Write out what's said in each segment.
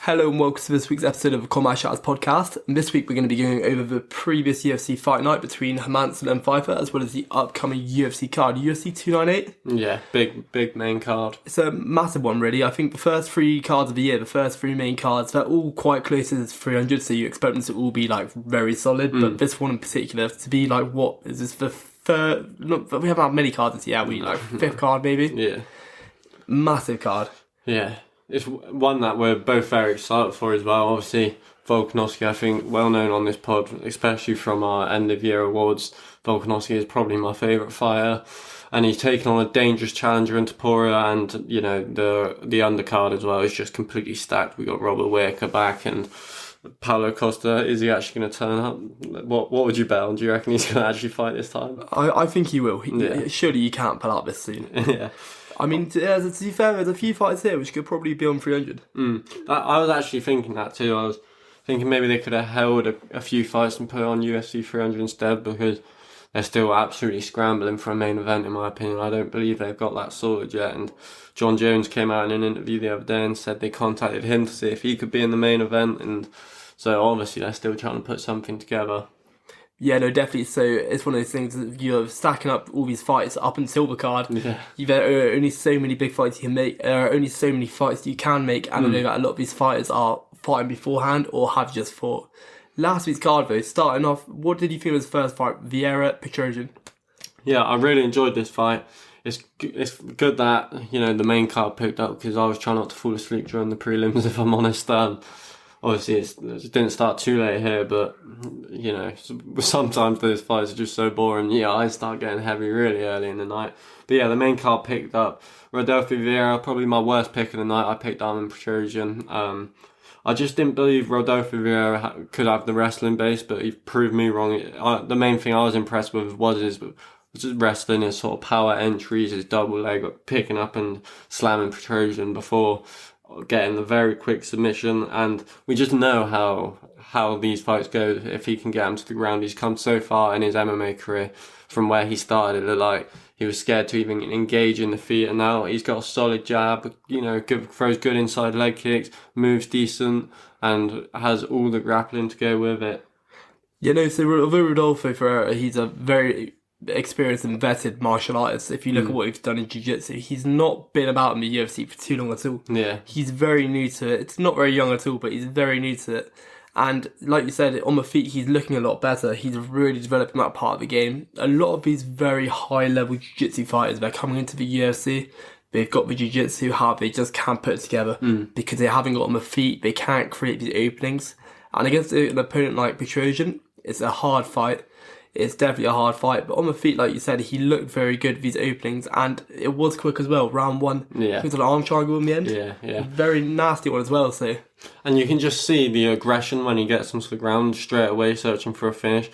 Hello and welcome to this week's episode of the Combat Shouters podcast. And this week we're going to be going over the previous UFC fight night between Hermansson and Pfeiffer, as well as the upcoming UFC card, UFC 298. Yeah, big main card. It's a massive one, really. I think the first three cards of the year, the first three main cards, they're all quite close to 300, so you expect them to all be like very solid. But this one in particular, to be like, what is this, the third? Look, we haven't had many cards this year, we like fifth card maybe. Yeah, massive card. Yeah. It's one that we're both very excited for as well. Obviously, Volkanovski, I think, well known on this pod, especially from our end of year awards. Volkanovski is probably my favourite fighter, and he's taken on a dangerous challenger in Topuria, and you know the undercard as well is just completely stacked. We got Robert Whittaker back and Paulo Costa. Is he actually going to turn up? What would you bet on? Do you reckon he's going to actually fight this time? I think he will. Surely you can't pull out this soon. Yeah. I mean, to be fair, there's a few fighters here which could probably be on 300. I was actually thinking that too. I was thinking maybe they could have held a few fights and put on UFC 300 instead, because they're still absolutely scrambling for a main event, in my opinion. I don't believe they've got that sorted yet. And John Jones came out in an interview the other day and said they contacted him to see if he could be in the main event. And so obviously they're still trying to put something together. Yeah, no, definitely. So it's one of those things that you're stacking up all these fights up until the card. Yeah. There are only so many big fights you can make. There are only so many fights you can make. And I know that a lot of these fighters are fighting beforehand or have just fought. Last week's card, though, starting off, what did you think was the first fight? Vieira, Petrosian? Yeah, I really enjoyed this fight. It's good that, you know, the main card picked up, because I was trying not to fall asleep during the prelims, if I'm honest. Obviously, it didn't start too late here, but, you know, sometimes those fights are just so boring. Yeah, I start getting heavy really early in the night. But yeah, the main card picked up Rodolfo Vieira, probably my worst pick of the night. I picked Armin Petrosian. I just didn't believe Rodolfo Vieira could have the wrestling base, but he proved me wrong. The main thing I was impressed with was his wrestling, his sort of power entries, his double leg, picking up and slamming Petrosian before getting the very quick submission. And we just know how these fights go. If he can get him to the ground, he's come so far in his MMA career from where he started. It looked like he was scared to even engage in the feet, and now he's got a solid jab, you know, throws good inside leg kicks, moves decent, and has all the grappling to go with it. Yeah, no, so Rodolfo Ferreira, he's a very experienced and vetted martial artist. If you look at what he's done in jiu-jitsu, he's not been about in the UFC for too long at all. Yeah. He's very new to it. It's not very young at all, but he's very new to it. And like you said, on the feet, he's looking a lot better. He's really developing that part of the game. A lot of these very high-level jiu-jitsu fighters, they're coming into the UFC, they've got the jiu-jitsu, how they just can't put it together because they haven't got on the feet, they can't create these openings. And against an opponent like Petrosian, it's a hard fight. It's definitely a hard fight, but on the feet, like you said, he looked very good with these openings, and it was quick as well. Round one, yeah, it was an arm triangle in the end. Yeah. Very nasty one as well. So, and you can just see the aggression when he gets onto the ground straight away, searching for a finish.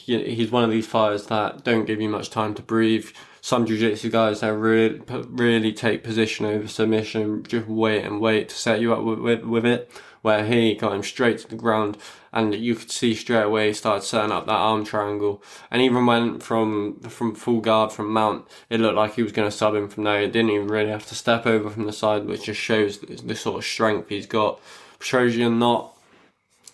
He's one of these fighters that don't give you much time to breathe. Some jiu-jitsu guys that really take position over submission, just wait to set you up with it. Where he got him straight to the ground, and you could see straight away he started setting up that arm triangle, and even went from full guard from mount. It looked like he was going to sub him from there. He didn't even really have to step over from the side, which just shows the sort of strength he's got. Petrosian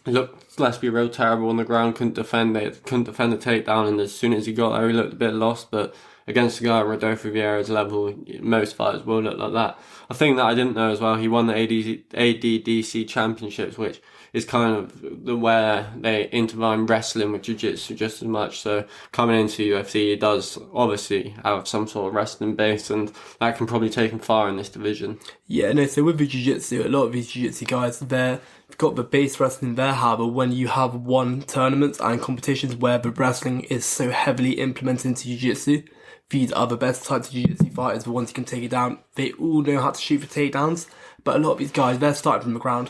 looked, let's be real, terrible on the ground. Couldn't defend the takedown, and as soon as he got there, he looked a bit lost. But against a guy at Rodolfo Vieira's level, most fighters will look like that. A thing that I didn't know as well, he won the ADDC championships, which is kind of where they intertwine wrestling with jiu-jitsu just as much. So coming into UFC, he does obviously have some sort of wrestling base, and that can probably take him far in this division. Yeah, no, so with the jiu-jitsu, a lot of these jiu-jitsu guys, they've got the base wrestling there, however, when you have won tournaments and competitions where the wrestling is so heavily implemented into jiu-jitsu, these are the best types of jiu-jitsu fighters, the ones who can take it down. They all know how to shoot for takedowns, but a lot of these guys, they're starting from the ground.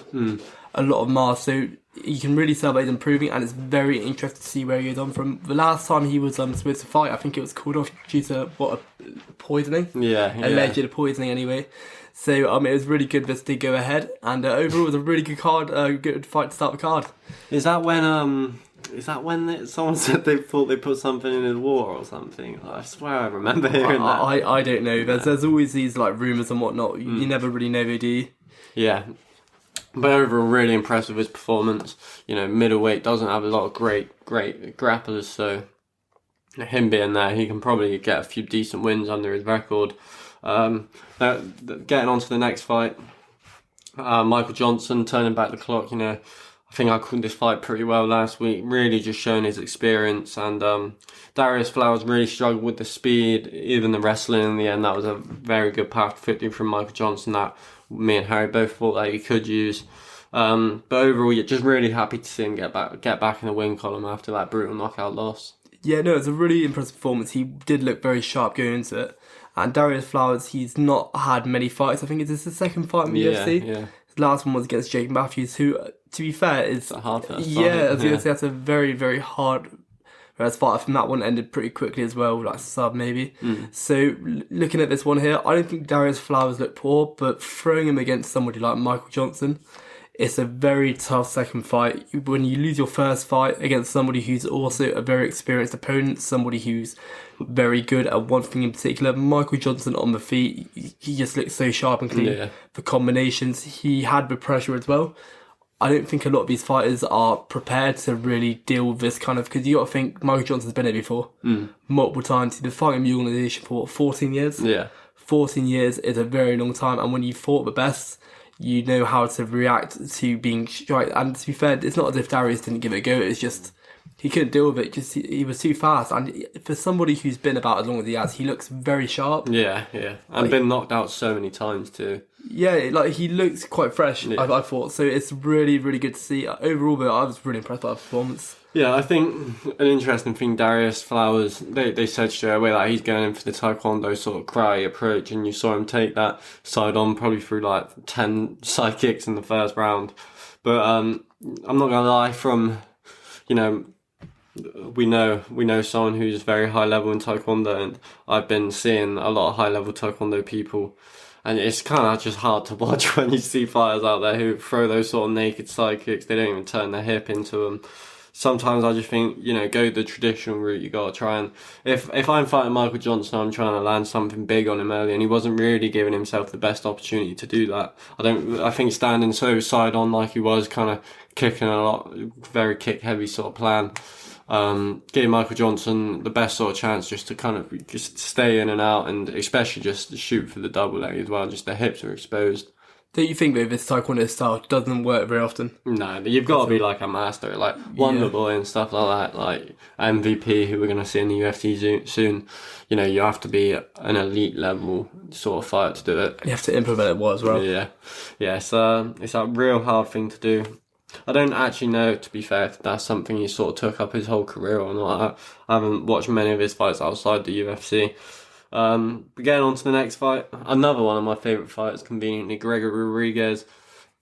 A lot of them are, so you can really tell that he's improving, and it's very interesting to see where he goes on from. The last time he was supposed to fight, I think it was called off due to poisoning? Yeah. Alleged poisoning anyway. So it was really good this did go ahead, and overall it was a really good card, good fight to start the card. Is that when someone said they thought they put something in his water or something? I swear I remember hearing that. I don't know. There's always these like rumours and whatnot. You never really know, do you? Yeah. But overall, really impressed with his performance. Middleweight doesn't have a lot of great grapplers, so him being there, he can probably get a few decent wins under his record. Getting on to the next fight, Michael Johnson turning back the clock. I think I called this fight pretty well last week, really just showing his experience. And Darius Flowers really struggled with the speed, even the wrestling in the end. That was a very good path to victory from Michael Johnson that me and Harry both thought that he could use. But overall, you're just really happy to see him get back in the win column after that brutal knockout loss. Yeah, no, it's a really impressive performance. He did look very sharp going into it. And Darius Flowers, he's not had many fights. I think it's his second fight in the UFC. Yeah. His last one was against Jake Matthews, who, to be fair, is a hard first fight. Yeah, I was going to say that's a very, very hard first fight. I think that one ended pretty quickly as well, like sub maybe. So looking at this one here, I don't think Darius Flowers looked poor, but throwing him against somebody like Michael Johnson, it's a very tough second fight. When you lose your first fight against somebody who's also a very experienced opponent, somebody who's very good at one thing in particular, Michael Johnson on the feet, he just looks so sharp and clean. Yeah. The combinations he had with pressure as well. I don't think a lot of these fighters are prepared to really deal with this kind of, because you got to think Michael Johnson's been here before multiple times. He's been fighting the organisation for 14 years. Yeah. 14 years is a very long time, and when you fought the best, you know how to react to being striked. And to be fair, it's not as if Darius didn't give it a go. It's just he couldn't deal with it. Just he was too fast. And for somebody who's been about as long as he has, he looks very sharp. Yeah. And been knocked out so many times too. Yeah, like he looks quite fresh, I thought. So it's really, really good to see. Overall, though, I was really impressed by the performance. Yeah, I think an interesting thing, Darius Flowers, they said straight away that he's going in for the Taekwondo sort of karate approach, and you saw him take that side on probably through like 10 side kicks in the first round. But I'm not going to lie, we know someone who's very high level in Taekwondo, and I've been seeing a lot of high level Taekwondo people. And it's kind of just hard to watch when you see fighters out there who throw those sort of naked side kicks. They don't even turn their hip into them. Sometimes I just think, go the traditional route. You got to try and... If I'm fighting Michael Johnson, I'm trying to land something big on him early, and he wasn't really giving himself the best opportunity to do that. I think standing so side on like he was, kind of kicking a lot, very kick-heavy sort of plan, gave Michael Johnson the best sort of chance just to kind of just stay in and out, and especially just shoot for the double leg as well. Just the hips are exposed. Don't you think that this Taekwondo style doesn't work very often? No, you've got to be like a master, like Wonder Boy and stuff like that, like MVP, who we're going to see in the UFC soon. You have to be an elite level sort of fighter to do it. You have to implement it well as well. Yeah. It's a real hard thing to do. I don't actually know, to be fair, if that's something he sort of took up his whole career or not. I haven't watched many of his fights outside the UFC. But getting on to the next fight, another one of my favourite fighters, conveniently, Gregory Rodriguez.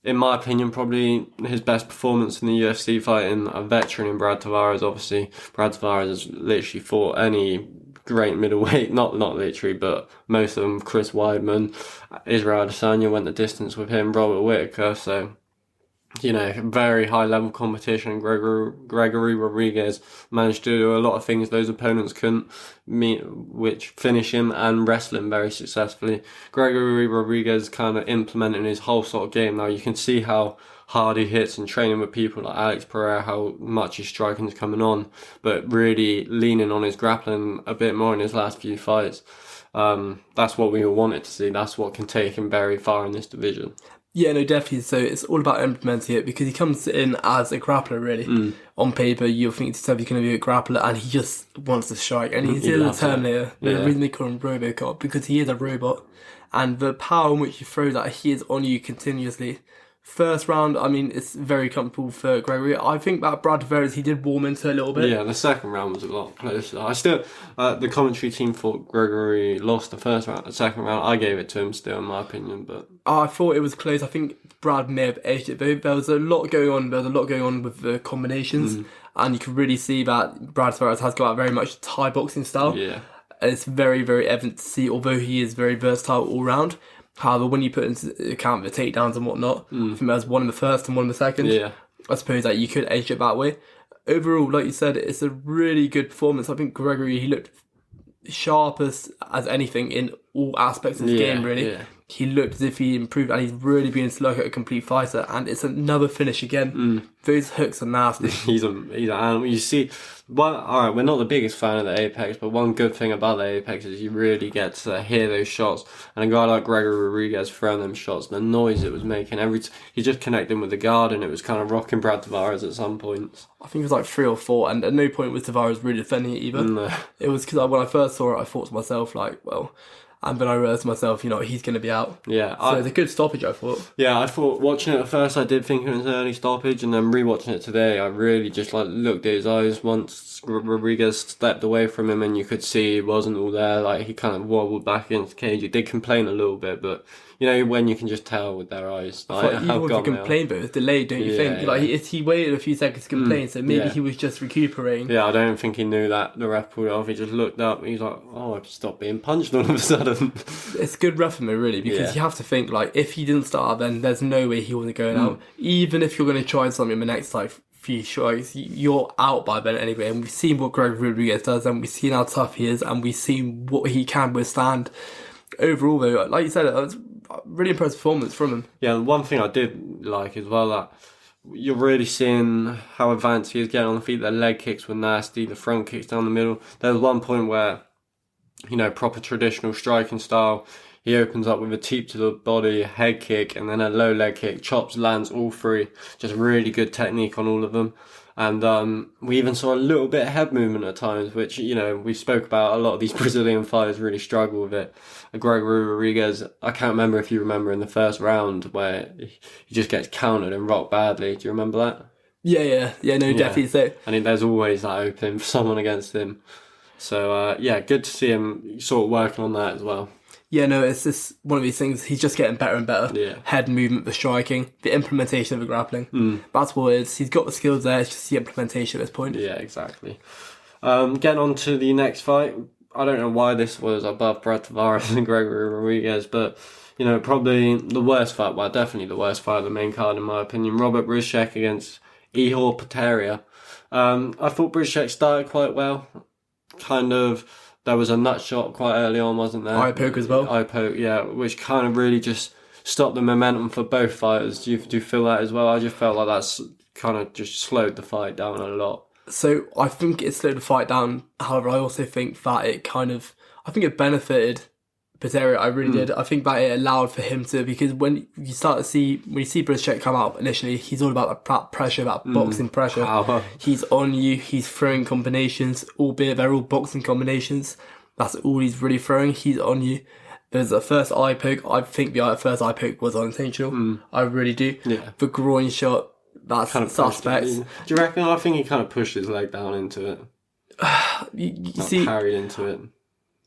In my opinion, probably his best performance in the UFC, fighting a veteran in Brad Tavares. Obviously, Brad Tavares has literally fought any great middleweight, not literally, but most of them. Chris Weidman, Israel Adesanya went the distance with him, Robert Whittaker, so... very high level competition. Gregory Rodriguez managed to do a lot of things those opponents couldn't meet, which finish him and wrestle him very successfully. Gregory Rodriguez kind of implementing his whole sort of game now. You can see how hard he hits and training with people like Alex Pereira, how much his striking is coming on, but really leaning on his grappling a bit more in his last few fights. That's what we all wanted to see. That's what can take him very far in this division. Yeah, no, definitely. So it's all about implementing it, because he comes in as a grappler, really. On paper, you'll think to yourself he's going to be a grappler, and he just wants to strike. And he's a Terminator. The reason they call him Robocop, because he is a robot. And the power in which he throws that, he is on you continuously. First round, I mean, it's very comfortable for Gregory. I think that Brad Tavares, he did warm into a little bit. Yeah, the second round was a lot closer. The commentary team thought Gregory lost the first round. The second round, I gave it to him still, in my opinion. But I thought it was close. I think Brad may have edged it, though. There was a lot going on. There was a lot going on with the combinations. And you can really see that Brad Tavares has got very much Thai boxing style. Yeah. It's very, very evident to see, although he is very versatile all round. However, when you put into account the takedowns and whatnot, I think there was one in the first and one in the second. Yeah. I suppose that you could edge it that way. Overall, like you said, it's a really good performance. I think Gregory, he looked sharp as anything in all aspects of the game, really. Yeah. he looked as if he improved, and he's really beginning to look at a complete fighter. And it's another finish again. Those hooks are nasty. He's an animal. You see, all right, we're not the biggest fan of the Apex, but one good thing about the Apex is you really get to hear those shots. And a guy like Gregor Rodriguez throwing them shots, the noise it was making he just connecting with the guard, and it was kind of rocking Brad Tavares at some points. I think it was like 3 or 4, and at no point was Tavares really defending it either. No. It was because when I first saw it, I thought to myself, like, well, and then I realised to myself, he's going to be out. Yeah. So it's a good stoppage, I thought. Yeah, I thought watching it at first, I did think it was an early stoppage, and then rewatching it today, I really just looked at his eyes once Rodriguez stepped away from him, and you could see he wasn't all there. Like, he kind of wobbled back into the cage. He did complain a little bit, but when you can just tell with their eyes, like, even with the complaint, but it was delayed, don't you think? Like he waited a few seconds to complain, so maybe he was just recuperating. Yeah, I don't think he knew that the ref pulled it off. He just looked up and he's like, "Oh, I've stopped being punched all of a sudden." It's good referee, really, because you have to think, like, if he didn't start, then there's no way he wasn't going out. Even if you're going to try something in the next few strikes, you're out by then anyway. And we've seen what Greg Rodriguez does, and we've seen how tough he is, and we've seen what he can withstand. Overall, though, like you said, it was a really impressive performance from him. Yeah, one thing I did like as well, that you're really seeing how advanced he is getting on the feet. The leg kicks were nasty, the front kicks down the middle. There was one point where, proper traditional striking style, he opens up with a teep to the body, a head kick, and then a low leg kick, chops, lands all three. Just really good technique on all of them. And we even saw a little bit of head movement at times, which, we spoke about. A lot of these Brazilian fighters really struggle with it. Gregory Rodriguez, I can't remember if you remember in the first round where he just gets countered and rocked badly. Do you remember that? Yeah, definitely. So I think there's always that opening for someone against him. So, good to see him sort of working on that as well. Yeah, no, it's just one of these things. He's just getting better and better. Yeah. Head movement, the striking, the implementation of the grappling. That's what it is. He's got the skills there. It's just the implementation at this point. Yeah, exactly. Getting on to the next fight. I don't know why this was above Brad Tavares and Gregory Rodriguez, but, probably the worst fight. Well, definitely the worst fight of the main card, in my opinion. Robert Brzyzek against Ihor Potieria. I thought Brzyzek started quite well. There was a nut shot quite early on, wasn't there? Eye poke as well. Eye poke, yeah, which kind of really just stopped the momentum for both fighters. Do you feel that as well? I just felt like that's kind of just slowed the fight down a lot. So I think it slowed the fight down. However, I also think that it benefited Potieria. I really did. I think that it allowed for him to, because when you see Brzyzek come out initially, he's all about that pressure, that boxing pressure. Power. He's on you. He's throwing combinations, albeit they're all boxing combinations. That's all he's really throwing. He's on you. There's a first eye poke. I think the first eye poke was unintentional. I really do. Yeah. The groin shot, that's kind of suspect. Do you reckon? I think he kind of pushed his leg down into it. You see, parried into it.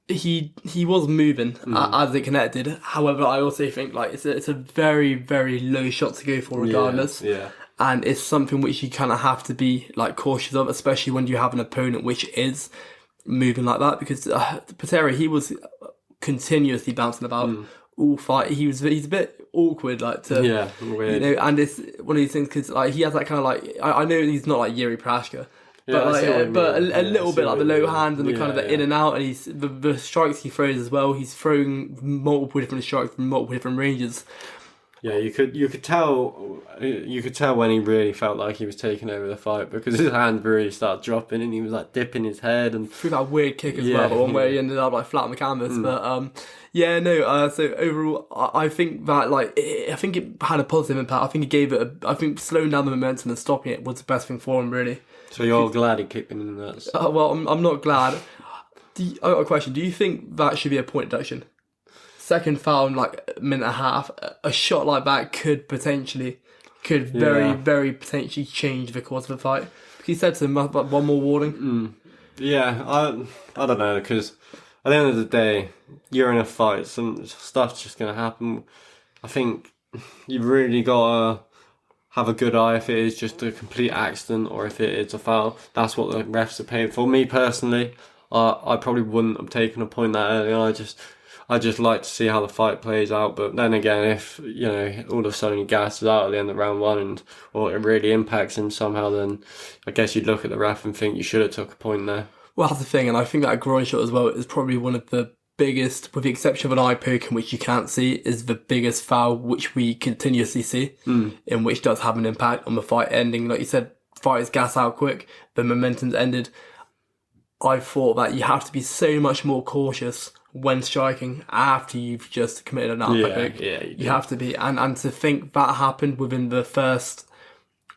He was moving as it connected. However, I also think it's a very, very low shot to go for regardless. Yeah. And it's something which you kind of have to be cautious of, especially when you have an opponent which is moving like that. Because Potieria, he was continuously bouncing about all fight. He's a bit awkward, weird. and it's one of these things because he has that kind of I know he's not like Yuri Prashka. Yeah, but a little bit like the low hands and the kind of the in and out, and he's the strikes he throws as well. He's throwing multiple different strikes from multiple different ranges. Yeah, you could tell when he really felt like he was taking over the fight, because his hands really started dropping and he was dipping his head and threw that weird kick as well, the one where he ended up flat on the canvas. But so overall, I think that I think it had a positive impact. I think it gave it. I think slowing down the momentum and stopping it was the best thing for him, really. So you're glad he kicked him in the nuts? Well, I'm not glad. I got a question. Do you think that should be a point deduction? Second foul in a minute and a half. A shot like that could very, very potentially change the course of the fight. He said to him about one more warning. Yeah, I don't know, because at the end of the day, you're in a fight. Some stuff's just going to happen. I think you've really got to have a good eye if it is just a complete accident or if it is a foul. That's what the refs are paying for. Me personally, I probably wouldn't have taken a point that early on. I just like to see how the fight plays out. But then again, if all of a sudden he gasses out at the end of round one or it really impacts him somehow, then I guess you'd look at the ref and think you should have took a point there. Well, that's the thing, and I think that groin shot as well is probably one of the biggest, with the exception of an eye poke, in which you can't see, is the biggest foul which we continuously see, in which does have an impact on the fight ending. Like you said, fighters gas out quick, the momentum's ended. I thought that you have to be so much more cautious when striking after you've just committed an eye poke. Yeah, you have to be, and to think that happened within the first,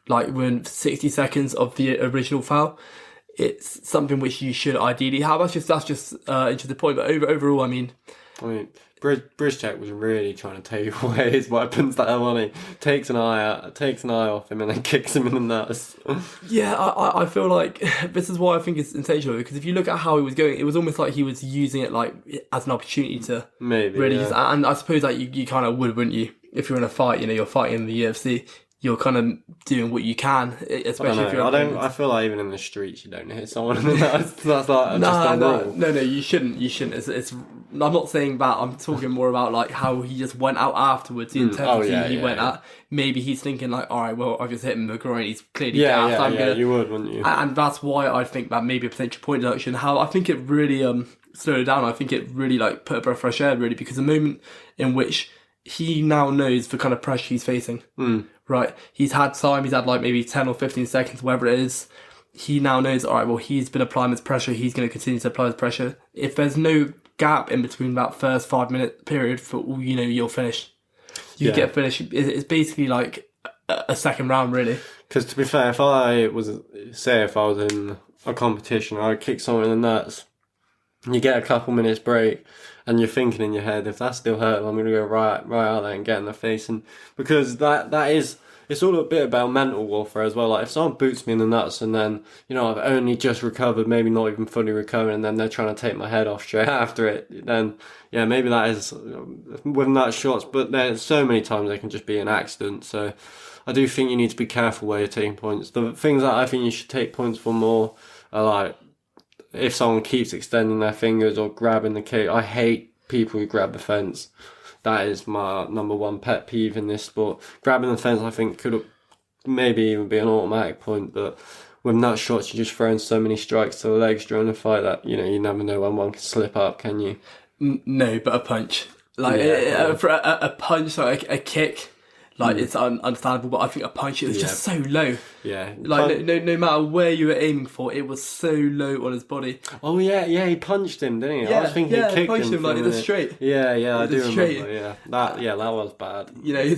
like within 60 seconds of the original foul. It's something which you should ideally have. That's just into the point. But overall, I mean, Brizchek was really trying to take away his weapons that Eloni takes an eye off him and then kicks him in the nuts. Yeah, I feel like this is why I think it's intentional, because if you look at how he was going, it was almost like he was using it like as an opportunity to really use, and I suppose that you kind of would, wouldn't you? If you're in a fight, you're fighting in the UFC, you're kind of doing what you can, especially if you're. I feel like even in the streets, you don't hit someone in the nuts. That's like no, you shouldn't. It's. I'm not saying that. I'm talking more about like how he just went out afterwards. The intensity he went at. Maybe he's thinking like, all right, well, I've just hit him in the groin. He's clearly gassed. You would, wouldn't you? And that's why I think that maybe a potential point deduction. How I think it really slowed it down. I think it really like put a breath of fresh air, really, because the moment in which he now knows the kind of pressure he's facing. Right, he's had time. He's had like maybe 10 or 15 seconds, whatever it is. He now knows, all right, well, he's been applying this pressure. He's going to continue to apply this pressure. If there's no gap in between that first 5-minute period, for all you know, you're finished. You get finished. It's basically like a second round, really. Because to be fair, if I was in a competition, I'd kick someone in the nuts. You get a couple minutes break, and you're thinking in your head, if that's still hurting, I'm going to go right out there and get in the face. And because it's all a bit about mental warfare as well. Like if someone boots me in the nuts and then, I've only just recovered, maybe not even fully recovered, and then they're trying to take my head off straight after it, then yeah, maybe that is with nut shots. But there's so many times they can just be an accident. So I do think you need to be careful where you're taking points. The things that I think you should take points for more are like, if someone keeps extending their fingers or grabbing the cage. I hate people who grab the fence. That is my number one pet peeve in this sport. Grabbing the fence, I think, could maybe even be an automatic point, but with nut shots, you're just throwing so many strikes to the legs during the fight that, you never know when one can slip up, can you? No, but a punch. Like, for a punch, like a kick, like, it's understandable, but I think a punch, it was just so low. Yeah. Like, no matter where you were aiming for, it was so low on his body. Oh, yeah, he punched him, didn't he? Yeah, I was thinking he kicked punched him like in the straight. Yeah, I do remember, yeah. That was bad.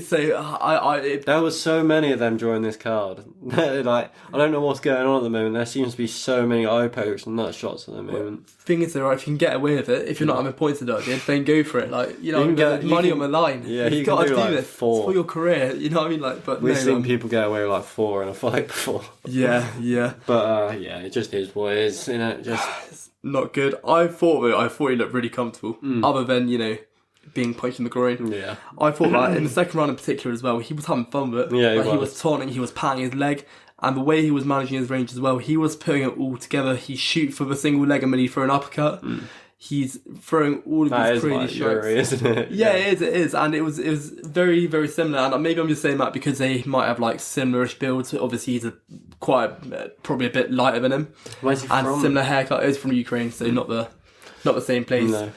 So there was so many of them during this card. Like, I don't know what's going on at the moment. There seems to be so many eye pokes and nut shots at the moment. Thing is, though, right, if you can get away with it, if you're not having points deducted, then go for it. Like, there's money on the line. Yeah, you've got to do this. 4. It's for your career. You know what I mean? Like, but we've seen people get away with like 4 in a fight before. Yeah. But it just is what it is. Just it's not good. I thought he looked really comfortable. Other than being punched in the groin. Yeah. I thought that in the second round in particular as well, he was having fun with it. Yeah, he was taunting, he was patting his leg, and the way he was managing his range as well, he was putting it all together. He shoot for the single leg and then he throw an uppercut. He's throwing all of these crazy shots. Isn't it? Yeah, it is, and it was very, very similar. And maybe I'm just saying that because they might have like similar-ish builds. Obviously, he's probably a bit lighter than him. Where's he and from? Similar haircut. He's from Ukraine, so not the same place. No.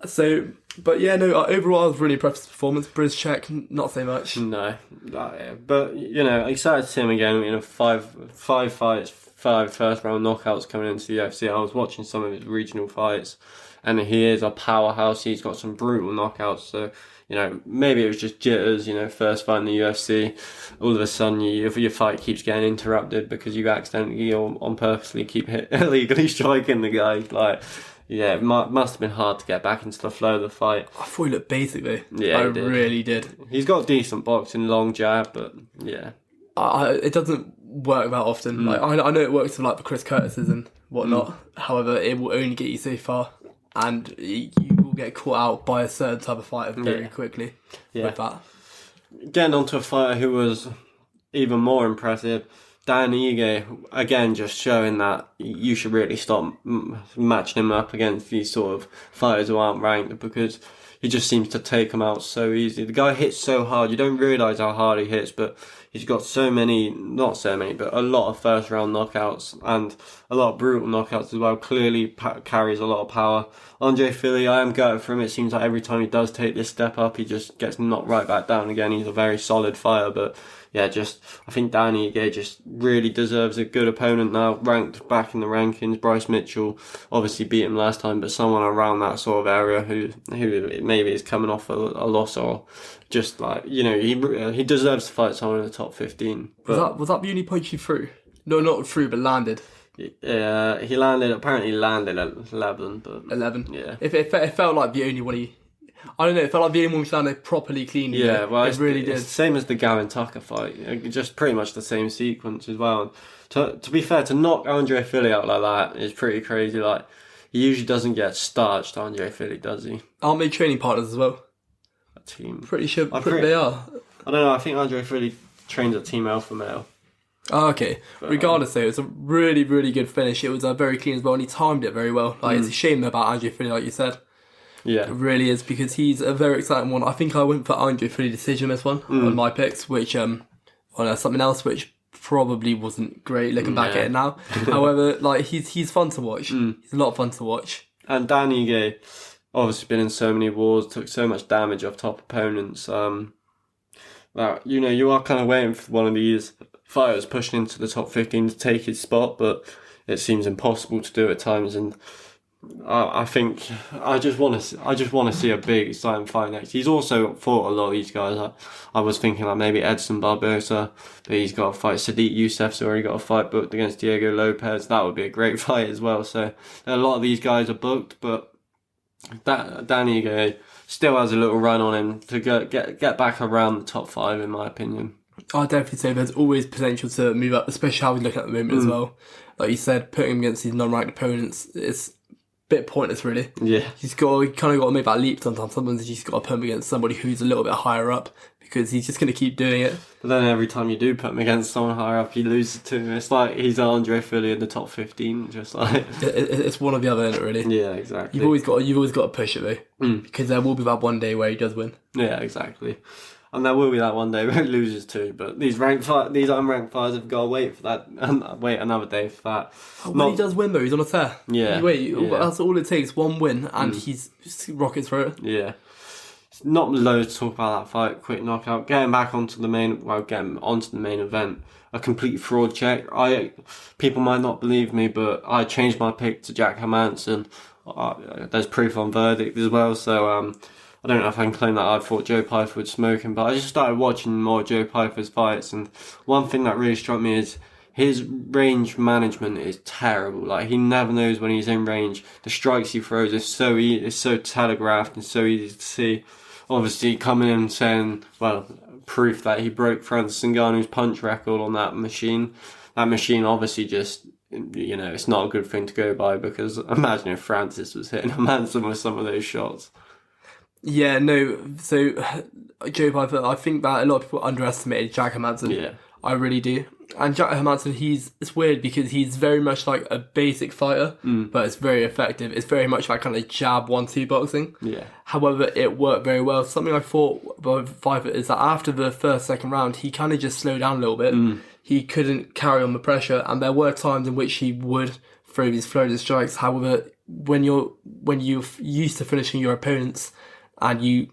So, but yeah, no. Overall, I was really impressed with his performance. Brizchek, not so much. No, but excited to see him again. 5 fights. 5 first-round knockouts coming into the UFC. I was watching some of his regional fights, and he is a powerhouse. He's got some brutal knockouts. So, maybe it was just jitters. First fight in the UFC, all of a sudden your fight keeps getting interrupted because you accidentally or on purposely keep illegally striking the guy. Like, yeah, it must have been hard to get back into the flow of the fight. I thought he looked basic though. Yeah, I really did. He's got decent boxing, long jab, but yeah. It doesn't work that often. Like I know it works for like the Chris Curtises and whatnot. However, it will only get you so far, and you will get caught out by a certain type of fighter very quickly with that. Getting onto a fighter who was even more impressive, Dan Ige, again just showing that you should really stop matching him up against these sort of fighters who aren't ranked, because he just seems to take them out so easy. The guy hits so hard. You don't realise how hard he hits, but he's got not so many, but a lot of first round knockouts and a lot of brutal knockouts as well. Clearly carries a lot of power. Andre Fili, I am gutted for him. It seems like every time he does take this step up, he just gets knocked right back down again. He's a very solid fighter, but yeah, I think Danny Ige just really deserves a good opponent now, ranked back in the rankings. Bryce Mitchell obviously beat him last time, but someone around that sort of area who maybe is coming off a loss, or just like, he deserves to fight someone in the top 15. Was that the only punch he threw? No, not threw, but landed. Yeah, he landed at 11, but 11. Yeah, it felt like the only one I don't know, it felt like the only one which landed properly clean. Yeah, well, it really did. It's the same as the Gavin Tucker fight, just pretty much the same sequence as well. And to be fair, to knock Andre Fili out like that is pretty crazy. Like, he usually doesn't get starched, Andre Fili, does he? Aren't they training partners as well? A team. Pretty sure they are. I don't know, I think Andre Fili trains at Team Alpha Male. Oh, okay. But, regardless, though, it was a really, really good finish. It was very clean as well, and he timed it very well. Like, it's a shame about Andre Fili, like you said. Yeah. It really is, because he's a very exciting one. I think I went for Andre Fili decision this one on my picks, which, something else which probably wasn't great looking back at it now. However, like, he's fun to watch. He's a lot of fun to watch. And Danny Ige, obviously been in so many wars, took so much damage off top opponents. That, you are kind of waiting for one of these fighters pushing into the top 15 to take his spot, but it seems impossible to do at times. And I think I just want to see a big exciting fight next. He's also fought a lot of these guys. I was thinking like maybe Edson Barbosa, but he's got a fight. Sadiq Youssef's already got a fight booked against Diego Lopez. That would be a great fight as well. So a lot of these guys are booked, but Danny Ige still has a little run on him to get back around the top 5, in my opinion. I definitely say there's always potential to move up, especially how he's looking at the moment as well. Like you said, putting him against these non-ranked opponents, it's bit pointless, really. Yeah. He's kind of got to make that leap sometimes. Sometimes he's got to put him against somebody who's a little bit higher up, because he's just going to keep doing it. But then every time you do put him against someone higher up, he loses to him. It's like he's Andre Fili in the top 15, just like... It's one or the other, isn't it, really? Yeah, exactly. You've always got to push it, though, because there will be that one day where he does win. Yeah, exactly. And there will be that one day where he loses too, but these unranked fighters have got to wait for that, and wait another day for that. When he does win, though, he's on a tear. Yeah. That's all it takes, one win, and he's rockets through it. Yeah. Not loads to talk about that fight, quick knockout. Getting onto the main event, a complete fraud check. People might not believe me, but I changed my pick to Jack Hermansson. There's proof on verdict as well, so I don't know if I can claim that I thought Joe Pyfer would smoke him, but I just started watching more Joe Pyfer's fights, and one thing that really struck me is his range management is terrible. Like, he never knows when he's in range. The strikes he throws is so telegraphed and so easy to see. Obviously, coming in saying, proof that he broke Francis Ngannou's punch record on that machine. That machine obviously just, it's not a good thing to go by, because imagine if Francis was hitting Hermansson with some of those shots. Yeah, no, so Joe Pyfer, I think that a lot of people underestimated Jack Hermansson. Yeah. I really do. And Jack Hermansson, it's weird because he's very much like a basic fighter, but it's very effective. It's very much like kind of jab 1-2 boxing. Yeah. However, it worked very well. Something I thought about Pyfer is that after the second round, he kind of just slowed down a little bit. He couldn't carry on the pressure, and there were times in which he would throw these floated strikes. However, when you're used to finishing your opponents, and you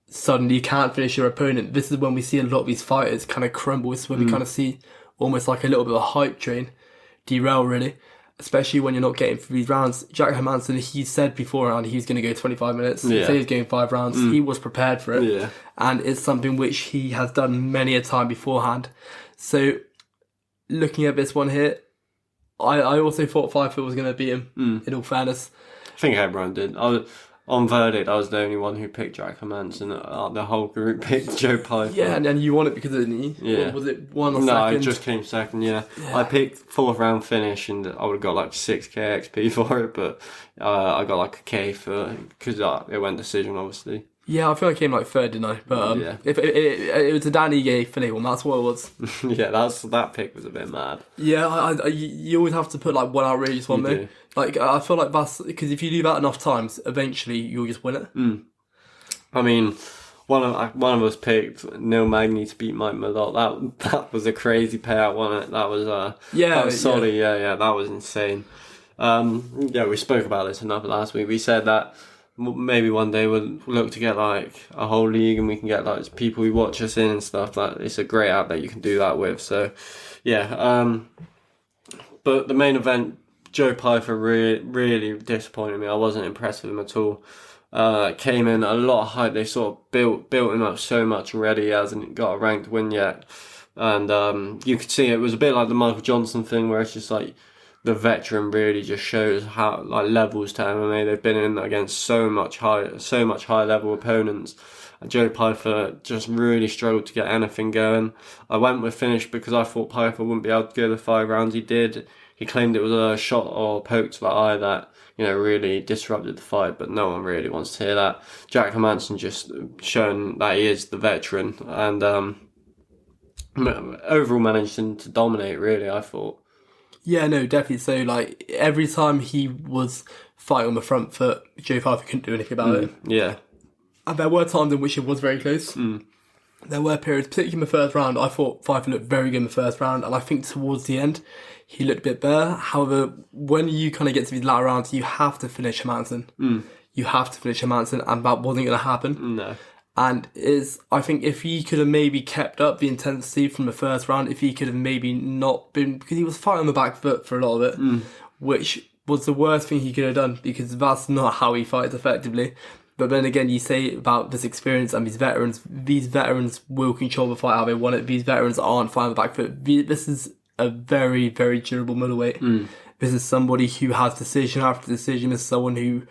suddenly can't finish your opponent, this is when we see a lot of these fighters kind of crumble. This is when we kind of see almost like a little bit of a hype train derail, really, especially when you're not getting through these rounds. Jack Hermansson, he said beforehand he was going to go 25 minutes. He said he was going 5 rounds. He was prepared for it. Yeah. And it's something which he has done many a time beforehand. So, looking at this one here, I also thought Pyfer was going to beat him, in all fairness. I think everyone did. On verdict, I was the only one who picked Jack Hermansson. The whole group picked Joe Pyfer. Yeah, and you won it because of the Yeah. Or was it one or no, second? I just came second, yeah. I picked 4th round finish, and I would have got like 6k XP for it, but I got like a K because it went decision, obviously. Yeah, I feel like I came like 3rd, didn't I? But if it was a Danny Ige Philly one, that's what it was. Yeah, that pick was a bit mad. Yeah, you always have to put like one outrageous one, though. Like, I feel like that's because if you do that enough times, eventually you'll just win it. I mean, one of us picked Neil Magny to beat Mike Malott. That was a crazy payout, wasn't it? That was solid. Yeah, that was insane. Yeah, we spoke about this enough last week. We said that maybe one day we'll look to get like a whole league, and we can get like people who watch us in and stuff. That it's a great app that you can do that with. So, yeah. But the main event, Joe Pyfer really disappointed me. I wasn't impressed with him at all. Came in a lot of hype. They sort of built him up so much already. He hasn't got a ranked win yet, and you could see it was a bit like the Michael Johnson thing, where it's just like the veteran really just shows how like levels to MMA. They've been in against so much high level opponents. And Joe Pyfer just really struggled to get anything going. I went with finish because I thought Pyfer wouldn't be able to go the 5 rounds he did. He claimed it was a shot or poke to the eye that, really disrupted the fight, but no one really wants to hear that. Jack Hermansson just shown that he is the veteran, and overall managed to dominate, really, I thought. Yeah, no, definitely. So, like, every time he was fighting on the front foot, Joe Pyfer couldn't do anything about it. Yeah. And there were times in which it was very close. There were periods, particularly in the first round, I thought Pyfer looked very good in the first round, and I think towards the end, he looked a bit better. However, when you kind of get to these latter rounds, you have to finish Hermansson. You have to finish Hermansson, and that wasn't going to happen. No. And I think if he could have maybe kept up the intensity from the first round, if he could have maybe not been, because he was fighting on the back foot for a lot of it, which was the worst thing he could have done, because that's not how he fights effectively. But then again, you say about this experience and these veterans will control the fight how they want it. These veterans aren't fighting on the back foot. This is a very, very durable middleweight. This is somebody who has decision after decision. This is someone who,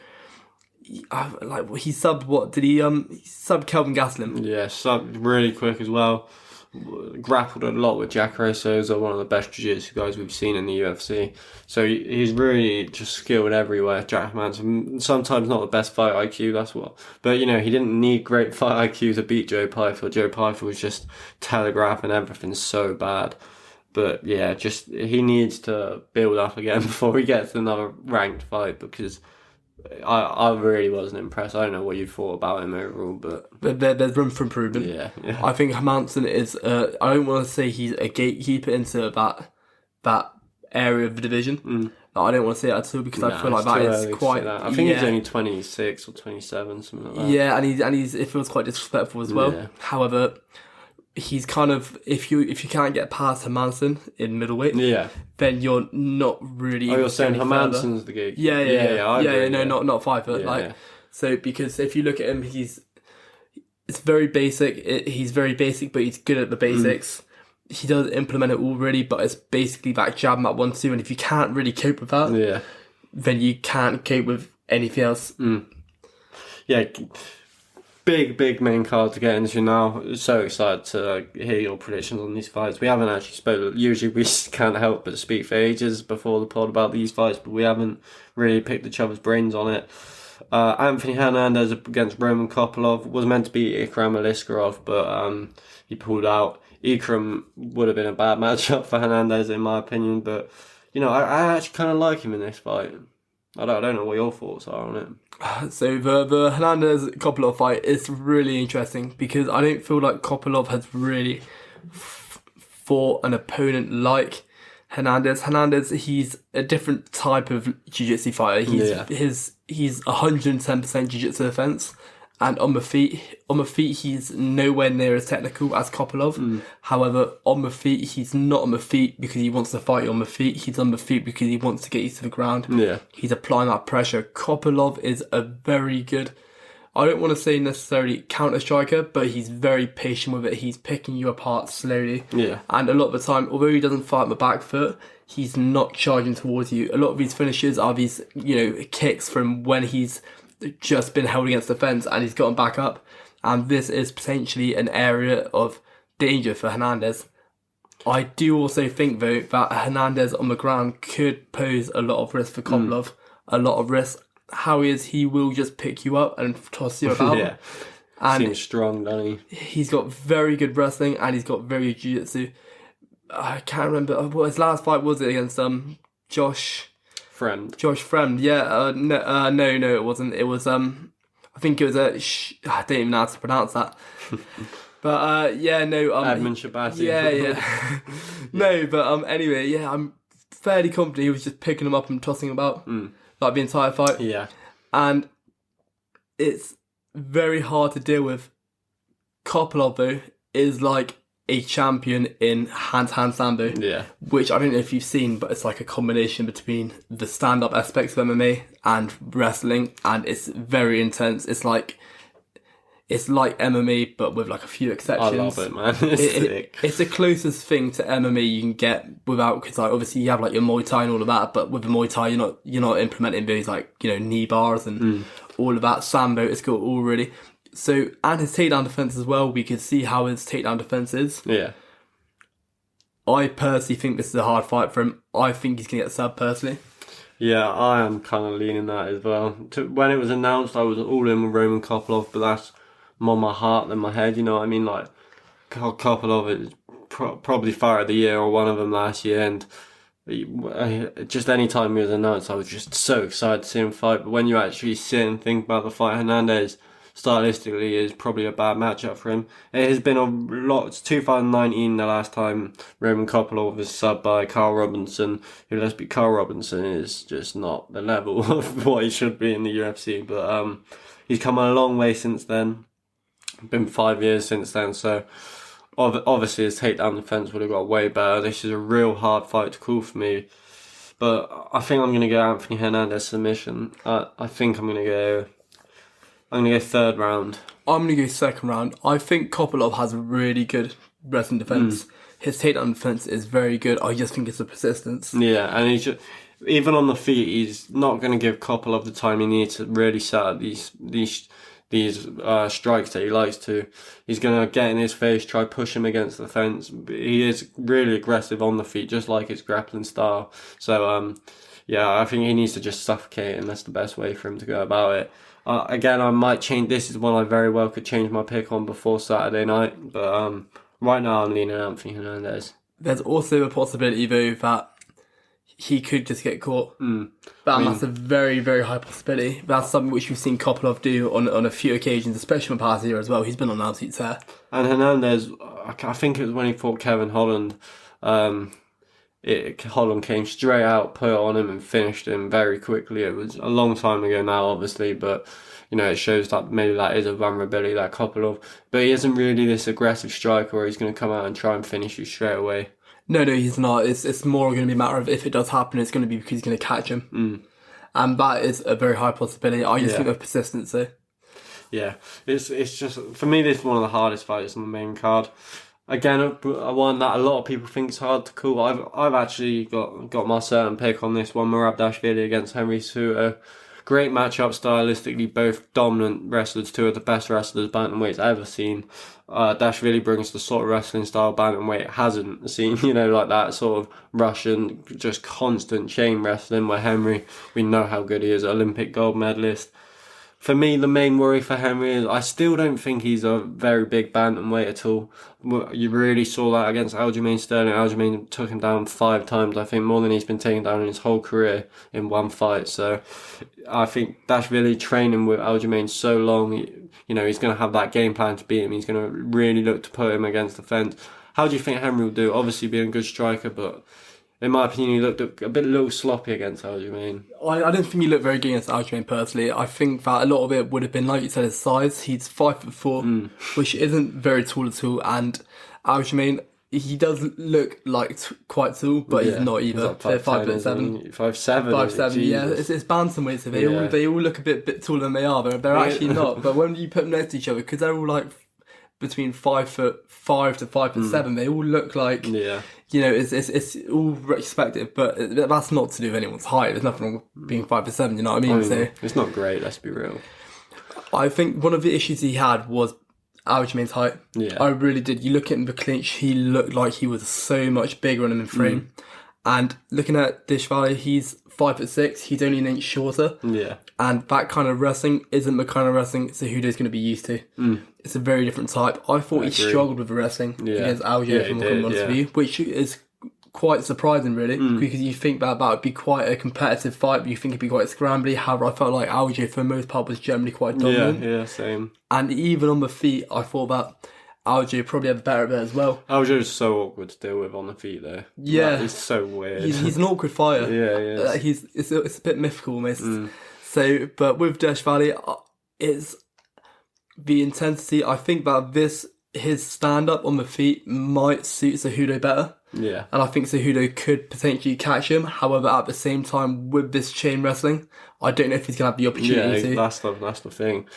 he subbed, what did he subbed Kelvin Gastelum? Yeah, subbed really quick as well. Grappled a lot with Jacare Souza, one of the best jiu-jitsu guys we've seen in the UFC. So he's really just skilled everywhere. Jack Hermansson, sometimes not the best fight IQ, that's what. But he didn't need great fight IQ to beat Joe Pyfer. Joe Pyfer was just telegraphing everything so bad. But yeah, just he needs to build up again before he gets another ranked fight, because I really wasn't impressed. I don't know what you thought about him overall, but there's room for improvement. Yeah. I think Hermansson is. I don't want to say he's a gatekeeper into that area of the division. I don't want to say that at all, because I feel like that is quite. I think he's only 26 or 27, something like that. Yeah, and it feels quite disrespectful as well. Yeah. However, he's kind of, if you can't get past Hermansson in middleweight, then you're not really. Oh, you're saying Hermansson's the gate? Yeah. No, not Pyfer. So because if you look at him, it's very basic. He's very basic, but he's good at the basics. He does implement it all really, but it's basically that jab, that 1-2, and if you can't really cope with that, then you can't cope with anything else. Yeah. Big main card to get into now. So excited to hear your predictions on these fights. We haven't actually spoken. Usually we can't help but speak for ages before the pod about these fights, but we haven't really picked each other's brains on it. Anthony Hernandez against Roman Kopylov was meant to be Ikram Aliskerov, but he pulled out. Ikram would have been a bad matchup for Hernandez in my opinion, but I actually kind of like him in this fight. I don't know what your thoughts are on it. So the Hernandez Kopylov fight is really interesting, because I don't feel like Kopylov has really fought an opponent like Hernandez. Hernandez, he's a different type of jiu-jitsu fighter. He's 110% jiu-jitsu defense, and on the feet he's nowhere near as technical as Kopylov. However, on the feet he's not on the feet because he wants to fight you on the feet. He's on the feet because he wants to get you to the ground. He's applying that pressure. Kopylov is a very good, I don't want to say necessarily counter striker, but he's very patient with it. He's picking you apart slowly. And a lot of the time, although he doesn't fight on the back foot, he's not charging towards you. A lot of these finishes are these, kicks from when he's just been held against the fence and he's gotten back up. And this is potentially an area of danger for Hernandez. I do also think, though, that Hernandez on the ground could pose a lot of risk for Kopylov. A lot of risk. How he will just pick you up and toss you about. And seems strong, doesn't he? He's got very good wrestling and he's got very good jiu-jitsu. I can't remember what his last fight was. It against Josh Fremd. No, it wasn't. It was I think it was I don't even know how to pronounce that. But Edmund Shabazzi. Yeah. No, but anyway, yeah, I'm fairly confident he was just picking him up and tossing him about like the entire fight. Yeah. And it's very hard to deal with. Kopylov, though, is like a champion in hand-to-hand sambo. Yeah. Which I don't know if you've seen, but it's like a combination between the stand-up aspects of MMA and wrestling, and it's very intense. It's like MMA, but with like a few exceptions. I love it, man. It's sick. It's the closest thing to MMA you can get without, because like obviously you have like your Muay Thai and all of that, but with the Muay Thai you're not implementing those like, you know, knee bars and all of that. Sambo, it's got all really. So, and his takedown defense as well. We could see how his takedown defense is. Yeah. I personally think this is a hard fight for him. I think he's gonna get subbed personally. Yeah, I am kind of leaning that as well. When it was announced, I was all in with Roman Kopylov, but that's more my heart than my head, you know what I mean? Like, Kopylov is probably fight of the year or one of them last year, and just any time he was announced, I was just so excited to see him fight. But when you actually sit and think about the fight, Hernandez stylistically is probably a bad matchup for him. It has been a lot. It's 2019 the last time Roman Kopylov was subbed by Carl Robinson, who, let's be, Carl Robinson is just not the level of what he should be in the UFC, but he's come a long way since then. Been 5 years since then, so obviously his takedown defense would have got way better. This is a real hard fight to call for me, but I think I'm going to go Anthony Hernandez submission. I think I'm going to go third round. I'm going to go second round. I think Kopylov has a really good wrestling defense. His takedown defense is very good. I just think it's a persistence. Yeah, and he's just, even on the feet, he's not going to give Kopylov the time he needs to really set up these strikes that he likes to. He's going to get in his face, try push him against the fence. He is really aggressive on the feet, just like his grappling style. So, I think he needs to just suffocate, and that's the best way for him to go about it. Again, I might change. This is one I very well could change my pick on before Saturday night, but right now I'm leaning Anthony Hernandez. There's also a possibility, though, that he could just get caught. That's a very, very high possibility. That's something which we've seen Kopylov do on a few occasions, especially in the past year as well. He's been on an absolute tear. And Hernandez, I think it was when he fought Kevin Holland, Holland came straight out, put it on him and finished him very quickly. It was a long time ago now, obviously, but you know, it shows that maybe that is a vulnerability, that Kopylov. But he isn't really this aggressive striker where he's going to come out and try and finish you straight away. No, he's not. It's more going to be a matter of if it does happen, it's going to be because he's going to catch him. And that is a very high possibility. I just think of persistence, though. Yeah, it's just, for me, this is one of the hardest fights on the main card. Again, one that a lot of people think is hard to call. I've actually got my certain pick on this one. Merab against Henry Cejudo. Great matchup stylistically, both dominant wrestlers, two of the best wrestlers bantamweight's ever seen. Dashvili brings the sort of wrestling style bantamweight hasn't seen, you know, like that sort of Russian, just constant chain wrestling, where Henry, we know how good he is, Olympic gold medalist. For me, the main worry for Henry is I still don't think he's a very big bantamweight at all. You really saw that against Aljamain Sterling. Aljamain took him down 5 times, I think, more than he's been taken down in his whole career in one fight. So I think Dashvili training with Aljamain so long, you know, he's going to have that game plan to beat him. He's going to really look to put him against the fence. How do you think Henry will do? Obviously being a good striker, but in my opinion, he looked a little sloppy against Aljamain. I don't think he looked very good against Aljamain personally. I think that a lot of it would have been, like you said, his size. He's 5'4", which isn't very tall at all. And Aljamain, he does look like quite tall, but he's not either. They're 5'7". 5'7", yeah. It's bantamweight, so they all look a bit taller than they are. They're actually not. But when you put them next to each other, because they're all like between 5'5" to 5'7", they all look like, you know, it's all respective, but that's not to do with anyone's height. There's nothing wrong with being 5'7", you know what I mean? So it's not great, let's be real. I think one of the issues he had was Aljamain's height. Yeah. I really did. You look at him in the clinch, he looked like he was so much bigger on him in frame. And looking at Dashvili, he's 5'6", he's only an inch shorter. Yeah. And that kind of wrestling isn't the kind of wrestling Cejudo's going to be used to. It's a very different type. I thought he struggled with the wrestling against Aljamain from one point of view, which is quite surprising, really, because you think that would be quite a competitive fight, but you think it'd be quite scrambly. However, I felt like Aljo, for the most part, was generally quite dominant. Yeah, same. And even on the feet, I thought that Aljo probably had the better of it as well. Aljo's so awkward to deal with on the feet, though. Yeah. He's so weird. He's an awkward fighter. Yeah. It's a bit mythical almost. So, but with Dashvali, it's the intensity. I think that his stand-up on the feet might suit Cejudo better. Yeah. And I think Cejudo could potentially catch him. However, at the same time, with this chain wrestling, I don't know if he's going to have the opportunity to. That's the thing.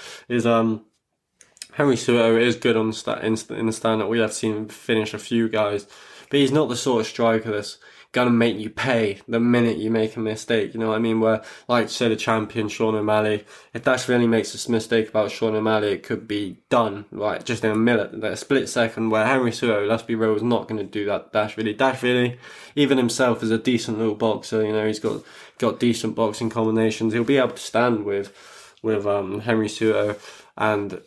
Henry Cejudo is good on in the stand-up. We have seen him finish a few guys. But he's not the sort of striker that's going to make you pay the minute you make a mistake. You know what I mean? Where, like, say, the champion, Sean O'Malley, if Dashvili makes a mistake about Sean O'Malley, it could be done, like, just in a split second, where Henry Cejudo, let's be real, is not going to do that to Dashvili. Dashvili, even himself, is a decent little boxer. You know, he's got decent boxing combinations. He'll be able to stand with Henry Cejudo. And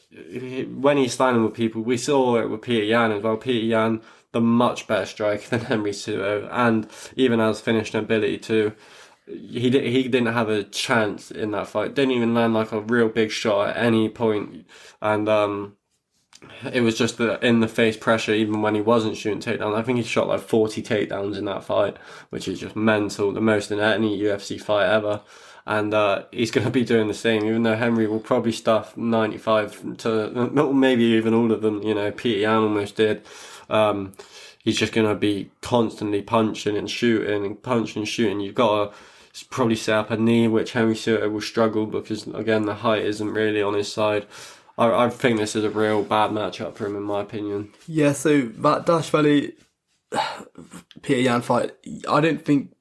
when he's standing with people, we saw it with Peter Yan as well. Peter Yan, the much better striker than Henry Cejudo, and even has finishing ability too. He didn't have a chance in that fight. Didn't even land like a real big shot at any point, and it was just the in the face pressure. Even when he wasn't shooting takedowns, I think he shot like 40 takedowns in that fight, which is just mental. The most in any UFC fight ever. And he's going to be doing the same, even though Henry will probably stuff 95 to maybe even all of them. You know, Peter Yan almost did. He's just going to be constantly punching and shooting. You've got to probably set up a knee, which Henry Cejudo will struggle because, again, the height isn't really on his side. I think this is a real bad matchup for him, in my opinion. Yeah, so that Dashvili Peter Yan fight, I don't think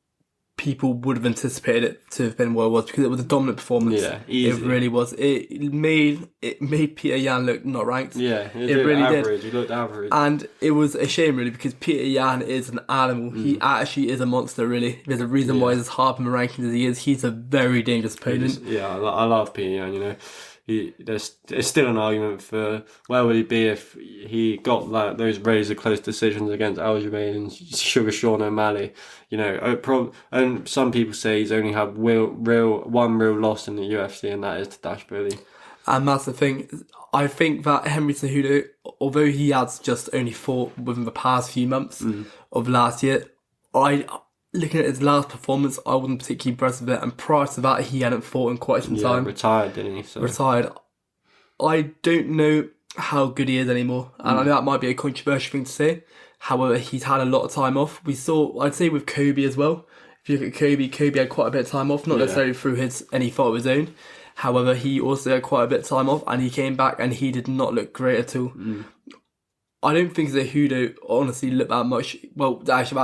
people would have anticipated it to have been what it was, because it was a dominant performance. Yeah, easy. It really was. It made Peter Yan look not ranked. Yeah, it really average. did. He looked average. And it was a shame, really, because Peter Yan is an animal. He actually is a monster, really. There's a reason why he's as high up in the rankings as he is. He's a very dangerous opponent. I love Peter Yan, you know. There's still an argument for where would he be if he got those razor close decisions against Aljamain and Sugar Sean O'Malley. You know, and some people say he's only had one real loss in the UFC, and that is to Dashvili. And that's the thing. I think that Henry Cejudo, although he has just only fought within the past few months of last year, looking at his last performance, I wasn't particularly impressed with it. And prior to that, he hadn't fought in quite some time. Retired, didn't he? So. Retired. I don't know how good he is anymore. And I know that might be a controversial thing to say. However, he's had a lot of time off. I'd say with Kobe as well. If you look at Kobe had quite a bit of time off, not necessarily through any fault of his own. However, he also had quite a bit of time off, and he came back and he did not look great at all. I don't think Cejudo honestly looked that much. Well, actually,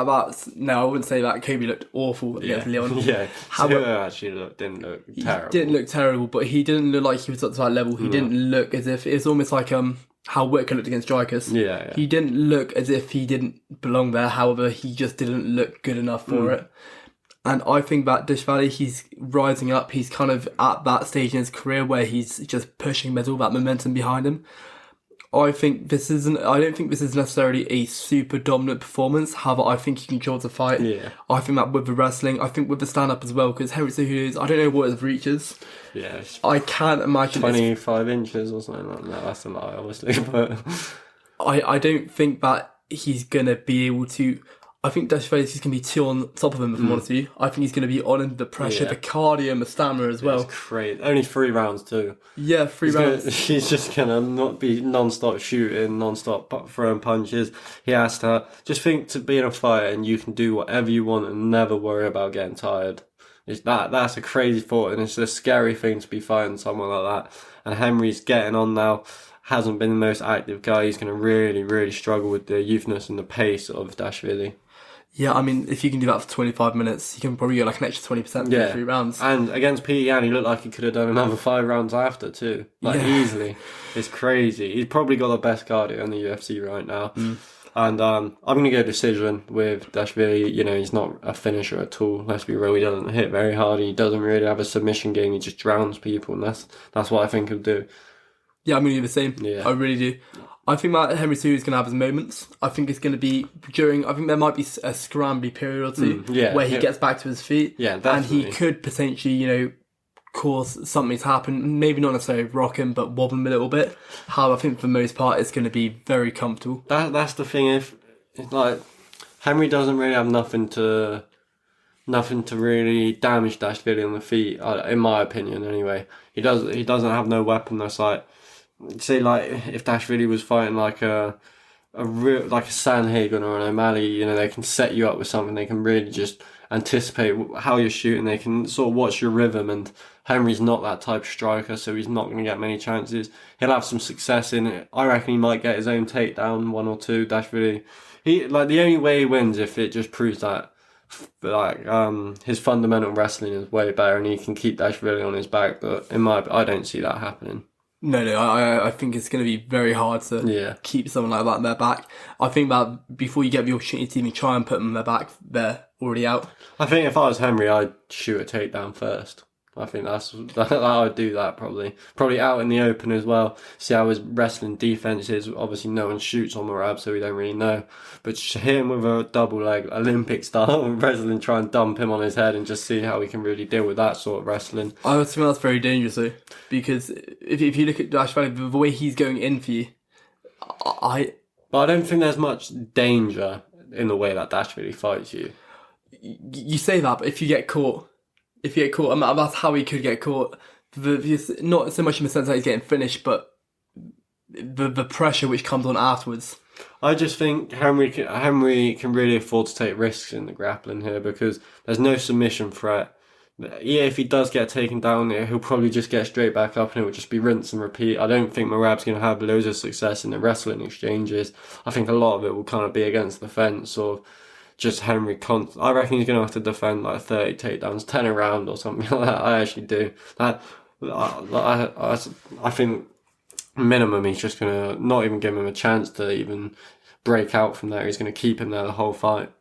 no, I wouldn't say that. Kobe looked awful against Leon. Yeah, Cejudo actually didn't look terrible. He didn't look terrible, but he didn't look like he was up to that level. He didn't look as if it's almost like how Whittaker looked against Dricus. Yeah. He didn't look as if he didn't belong there. However, he just didn't look good enough for it. And I think that Dashvili, he's rising up. He's kind of at that stage in his career where he's just pushing with all that momentum behind him. I don't think this is necessarily a super dominant performance. However, I think he controls the fight. Yeah. I think that with the wrestling, I think with the stand-up as well, because Henry Cejudo's, I don't know what his reach is. Yeah. I can't imagine 25 inches or something like that. That's a lie, obviously. But I don't think that he's going to be able to... I think Dashvili is going to be too on top of him, if I'm honest with you. I think he's going to be on him, the pressure, the cardio and the stamina as well. It's crazy. Only 3 rounds too. Yeah, 3 rounds. He's just going to not be non-stop shooting, non-stop throwing punches. He has to just think to be in a fight and you can do whatever you want and never worry about getting tired. That's a crazy thought, and it's a scary thing to be fighting someone like that. And Henry's getting on now. Hasn't been the most active guy. He's going to really, really struggle with the youthness and the pace of Dashvili. Yeah, I mean, if you can do that for 25 minutes, you can probably get like an extra 20% for 3 rounds. And against Peter Yan, he looked like he could have done another 5 rounds after too. Easily. It's crazy. He's probably got the best cardio in the UFC right now. And I'm going to go decision with Dashvili. You know, he's not a finisher at all. Let's be real, he doesn't hit very hard. He doesn't really have a submission game. He just drowns people, and that's what I think he'll do. Yeah, I'm going to do the same. Yeah. I really do. I think that Henry Cejudo is going to have his moments. I think it's going to be I think there might be a scrambly period or two where he gets back to his feet. Yeah, and definitely. he could potentially, cause something to happen. Maybe not necessarily rock him, but wobble him a little bit. However, I think for the most part, it's going to be very comfortable. That's the thing. If it's like Henry doesn't really have nothing to really damage Dashvili on the feet, in my opinion. Anyway, he doesn't have no weapon that's like. Say like if Dashvili was fighting like a real like a Sanhagen or an O'Malley, they can set you up with something. They can really just anticipate how you're shooting. They can sort of watch your rhythm. And Henry's not that type of striker, so he's not going to get many chances. He'll have some success in it. I reckon he might get his own takedown, 1 or 2. Dashvili, the only way he wins if it just proves that his fundamental wrestling is way better and he can keep Dashvili on his back. But I don't see that happening. No, I think it's going to be very hard to keep someone like that on their back. I think that before you get the opportunity to even try and put them on their back, they're already out. I think if I was Henry, I'd shoot a takedown first. I think I'd do that probably out in the open as well. See how his wrestling defense is. Obviously, no one shoots on Merab, so we don't really know. But hit him with a double leg, Olympic style wrestling, try and dump him on his head, and just see how he can really deal with that sort of wrestling. I would think that's very dangerous, though, because if you look at Dashvili, the way he's going in for you, But I don't think there's much danger in the way that Dashvili fights you. You say that, but if you get caught, and that's how he could get caught. Not so much in the sense that he's getting finished, but the pressure which comes on afterwards. I just think Henry can really afford to take risks in the grappling here because there's no submission threat. Yeah, if he does get taken down, he'll probably just get straight back up and it will just be rinse and repeat. I don't think Merab's going to have loads of success in the wrestling exchanges. I think a lot of it will kind of be against the fence or just Henry. I reckon he's going to have to defend like 30 takedowns, 10 a round or something like that. I actually do. I think minimum he's just going to not even give him a chance to even break out from there. He's going to keep him there the whole fight.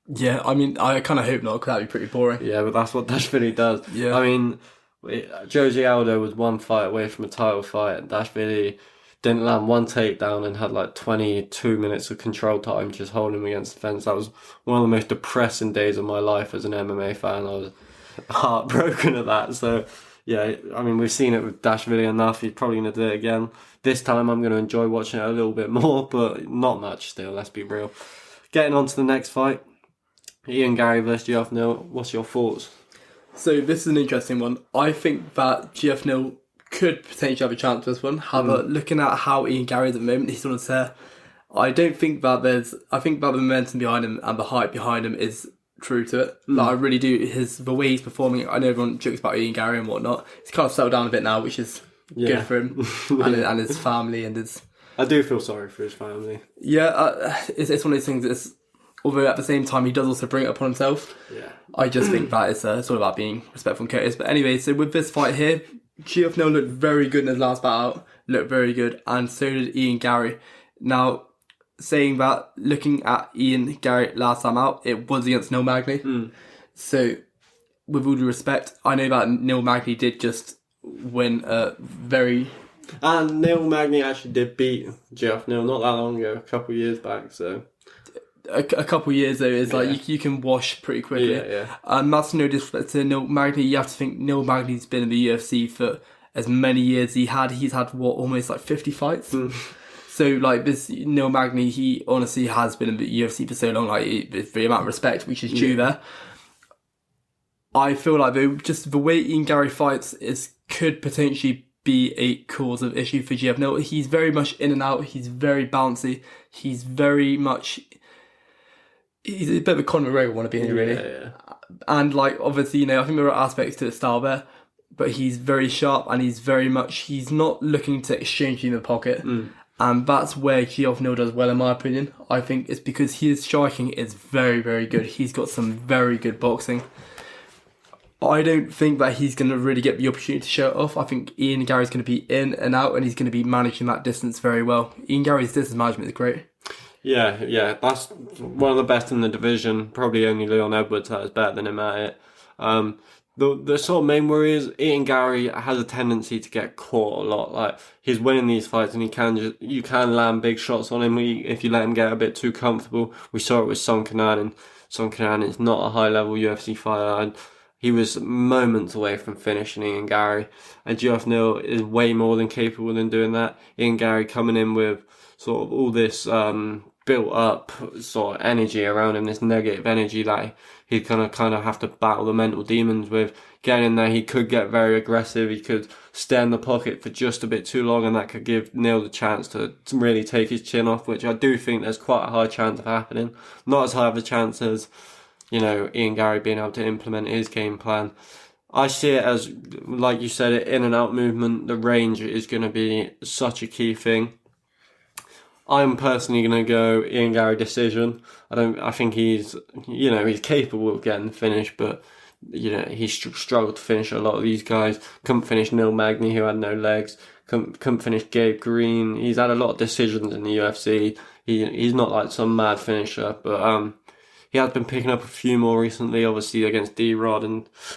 Yeah, I mean, I kind of hope not, because that'd be pretty boring. Yeah, but that's what Dashvili does. Yeah. I mean, Josie Aldo was one fight away from a title fight, and Dashvili didn't land one takedown and had like 22 minutes of control time just holding him against the fence. That was one of the most depressing days of my life as an MMA fan. I was heartbroken at that. So, yeah, I mean, we've seen it with Dashvili enough. He's probably going to do it again. This time I'm going to enjoy watching it a little bit more, but not much still, let's be real. Getting on to the next fight. Ian Gary versus GF Nil. What's your thoughts? So this is an interesting one. I think that GF Nil could potentially have a chance with this one. However, looking at how Ian Gary is at the moment, he's on a tear. I don't think that I think that the momentum behind him and the hype behind him is true to it. Like, I really do. The way he's performing, I know everyone jokes about Ian Gary and whatnot. He's kind of settled down a bit now, which is good for him and his family and his... I do feel sorry for his family. Yeah, it's one of those things that's... Although at the same time, he does also bring it upon himself. Yeah. I just think that it's all about being respectful and courteous. But anyway, so with this fight here, GF Nil looked very good in his last bout out. Looked very good. And so did Ian Gary. Now, saying that, looking at Ian Gary last time out, it was against Neil Magny. So, with all due respect, I know that Neil Magny did just win a very... And Neil Magny actually did beat GF Nil not that long ago, a couple of years back, so... A couple of years though is like you can wash pretty quickly. That's no disrespect to Neil Magny. You have to think Neil Magny's been in the UFC for as many years as he had. He's had almost like 50 fights. So like this Neil Magny, he honestly has been in the UFC for so long. Like the amount of respect which is due there. I feel like though just the way Ian Gary fights could potentially be a cause of issue for GF Nil. He's very much in and out. He's very bouncy. He's very much. He's a bit of a Conor McGregor wannabe, really. Yeah. And, like, obviously, I think there are aspects to the style there, but he's very sharp and he's not looking to exchange in the pocket. And that's where GF Nil does well, in my opinion. I think it's because his striking is very, very good. He's got some very good boxing. I don't think that he's going to really get the opportunity to show it off. I think Ian Gary's going to be in and out and he's going to be managing that distance very well. Ian Gary's distance management is great. Yeah, that's one of the best in the division. Probably only Leon Edwards that is better than him at it. The sort of main worry is Ian Gary has a tendency to get caught a lot. Like, he's winning these fights and you can land big shots on him if you let him get a bit too comfortable. We saw it with Song Kenan, and Song Kenan is not a high level UFC fighter, and he was moments away from finishing Ian Gary. And Geoff Neal is way more than capable than doing that. Ian Gary coming in with sort of all this built up sort of energy around him, this negative energy that he's gonna kind of have to battle the mental demons with. Getting in there, he could get very aggressive. He could stay in the pocket for just a bit too long, and that could give Neal the chance to really take his chin off, which I do think there's quite a high chance of happening. Not as high of a chance as, Ian Gary being able to implement his game plan. I see it as, like you said, in and out movement. The range is going to be such a key thing. I'm personally going to go Ian Gary decision. I think he's capable of getting the finish, but, he's struggled to finish a lot of these guys. Couldn't finish Neil Magny, who had no legs. Couldn't finish Gabe Green. He's had a lot of decisions in the UFC. He's not like some mad finisher, but, he has been picking up a few more recently, obviously against D-Rod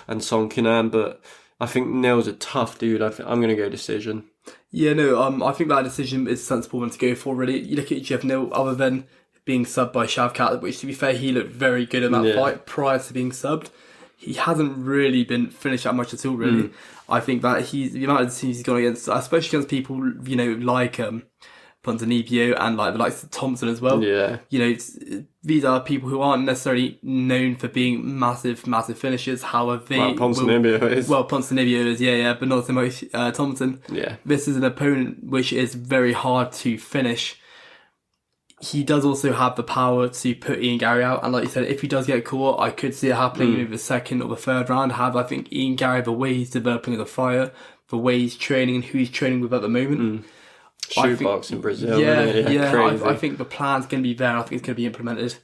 and Song Kenan, but I think Neil's a tough dude. I'm going to go decision. Yeah, no, I think that decision is a sensible one to go for, really. You look at Geoff Neal, other than being subbed by Shavkat, which, to be fair, he looked very good in that fight prior to being subbed. He hasn't really been finished that much at all, really. I think that the amount of decisions he's gone against, especially against people, like Ponzinibbio and like the likes of Thompson as well. Yeah. These are people who aren't necessarily known for being massive finishers. However, Ponzinibbio is. Well, Ponzinibbio is, but not so much Thompson. Yeah. This is an opponent which is very hard to finish. He does also have the power to put Ian Gary out, and like you said, if he does get caught, I could see it happening in the second or the third round. However, I think Ian Gary, the way he's developing as a fighter, the way he's training and who he's training with at the moment. Shootbox in Brazil. Crazy. I think the plan's going to be there. I think it's going to be implemented.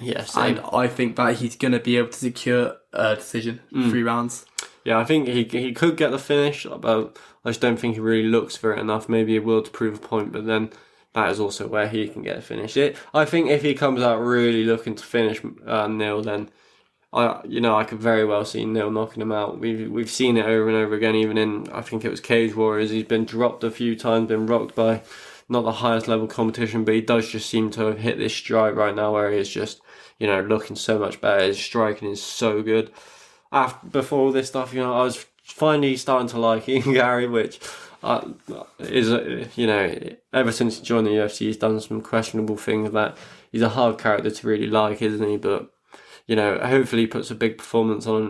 Yes, and I think that he's going to be able to secure a decision, 3 rounds. Yeah, I think he could get the finish, but I just don't think he really looks for it enough. Maybe he will to prove a point, but then that is also where he can get a finish. I think if he comes out really looking to finish Neal, then I could very well see Neal knocking him out. We've seen it over and over again, even in, I think it was Cage Warriors. He's been dropped a few times, been rocked by not the highest level competition, but he does just seem to have hit this stride right now where he is just, looking so much better. His striking is so good. Before all this stuff, I was finally starting to like Ian Gary, which is, ever since he joined the UFC, he's done some questionable things. That he's a hard character to really like, isn't he? But hopefully he puts a big performance on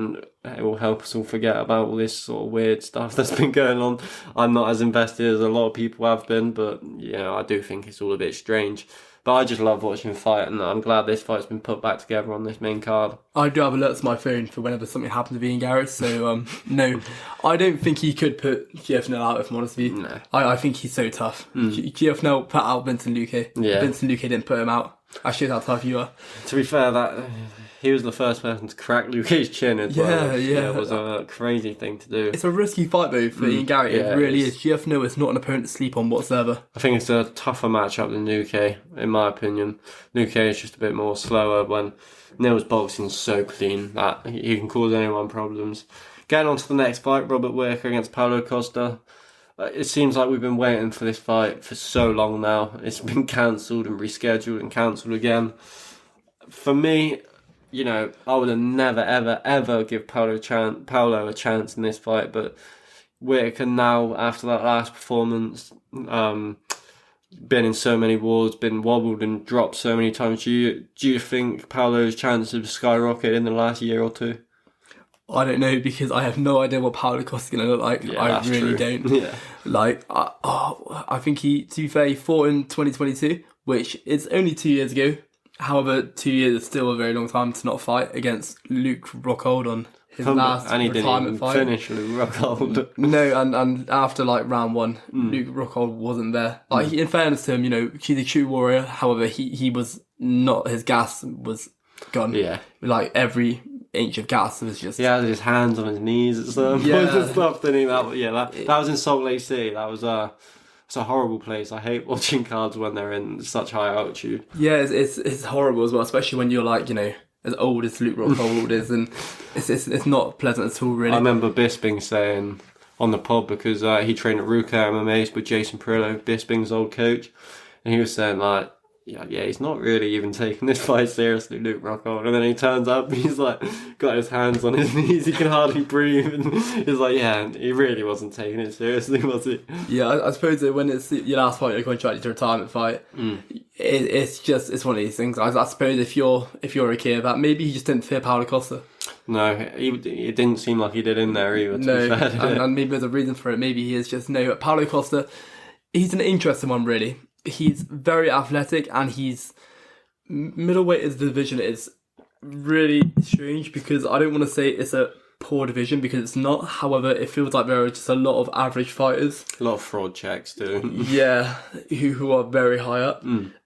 and it will help us all forget about all this sort of weird stuff that's been going on. I'm not as invested as a lot of people have been, but, I do think it's all a bit strange. But I just love watching him fight, and I'm glad this fight's been put back together on this main card. I do have alerts to my phone for whenever something happens to Ian Gary, so no, I don't think he could put Geoff Neal out, if I'm honest with you. No. I think he's so tough. Geoff Neal put out Vincent Luque. Yeah. Vincent Luque didn't put him out. I shows how tough you are. To be fair, that he was the first person to crack Luque's chin as well. It was a crazy thing to do. It's a risky fight though for Ian Gary. It really is. Geoff Neal is not an opponent to sleep on whatsoever. I think it's a tougher matchup than Luque, in my opinion. Luque is just a bit more slower when Neal's boxing's so clean that he can cause anyone problems. Getting on to the next fight, Robert Whittaker against Paulo Costa. It seems like we've been waiting for this fight for so long now. It's been cancelled and rescheduled and cancelled again. For me, I would have never, ever, ever give Paulo a chance in this fight. But Whittaker now, after that last performance, been in so many wars, been wobbled and dropped so many times. Do you think Paulo's chances have skyrocketed in the last year or two? I don't know, because I have no idea what Paulo Costa's going to look like. Yeah, I really true. don't. Yeah. I think to be fair, he fought in 2022, which is only 2 years ago. However, 2 years is still a very long time to not fight against Luke Rockhold on his last and he retirement didn't even finish Luke Rockhold. No, and after round 1, Luke Rockhold wasn't there. In fairness to him, he's a true warrior. However, he was not. His gas was gone. Yeah. Every inch of gas was just... He had his hands on his knees at some point and stuff, didn't he? That was in Salt Lake City. That was it's a horrible place. I hate watching cards when they're in such high altitude. Yeah, it's horrible as well, especially when you're as old as Luke Rockhold is, and it's not pleasant at all, really. I remember Bisping saying on the pod, because he trained at Ruka MMA with Jason Perillo, Bisping's old coach, and he was saying like, yeah, he's not really even taking this fight seriously, Luke Rockhold. And then he turns up, he's like, got his hands on his knees, he can hardly breathe, and he's like, yeah, he really wasn't taking it seriously, was he? Yeah, I suppose that when it's your last fight, your contract, it's a retirement fight. It's one of these things. I suppose if you're okay with that, maybe he just didn't fear Paulo Costa. No, it didn't seem like he did in there either, to be fair. And maybe there's a reason for it. Maybe he is just no. Paulo Costa, he's an interesting one, really. He's very athletic, and he's middleweight as the division is really strange, because I don't want to say it's a poor division, because it's not. However, it feels like there are just a lot of average fighters. A lot of fraud checks too. Yeah, who are very high up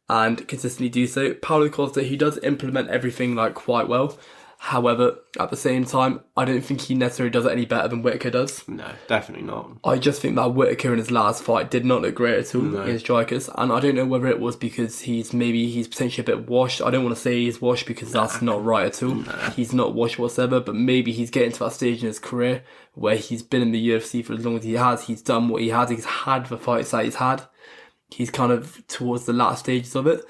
and consistently do so. Paulo Costa, he does implement everything like quite well. However, at the same time, I don't think he necessarily does it any better than Whittaker does. No, definitely not. I just think that Whittaker in his last fight did not look great at all against strikers, and I don't know whether it was because he's potentially a bit washed. I don't want to say he's washed, because that's not right at all. He's not washed whatsoever, but maybe he's getting to that stage in his career where he's been in the UFC for as long as he has. He's done what he has. He's had the fights that he's had. He's kind of towards the last stages of it.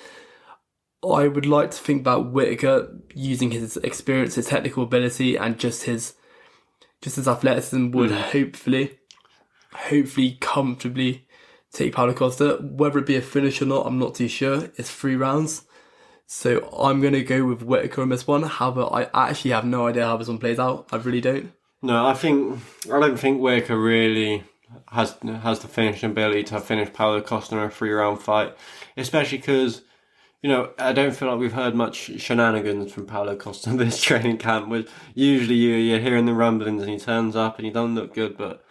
I would like to think that Whittaker, using his experience, his technical ability, and just his athleticism, would hopefully comfortably take Paulo Costa. Whether it be a finish or not, I'm not too sure. It's 3 rounds. So I'm going to go with Whittaker on this one. However, I actually have no idea how this one plays out. I really don't. No, I don't think Whittaker really has the finishing ability to finish Paulo Costa in a 3-round fight, especially because, you know, I don't feel like we've heard much shenanigans from Paulo Costa in this training camp, which usually you're hearing the rumblings and he turns up and he doesn't look good, but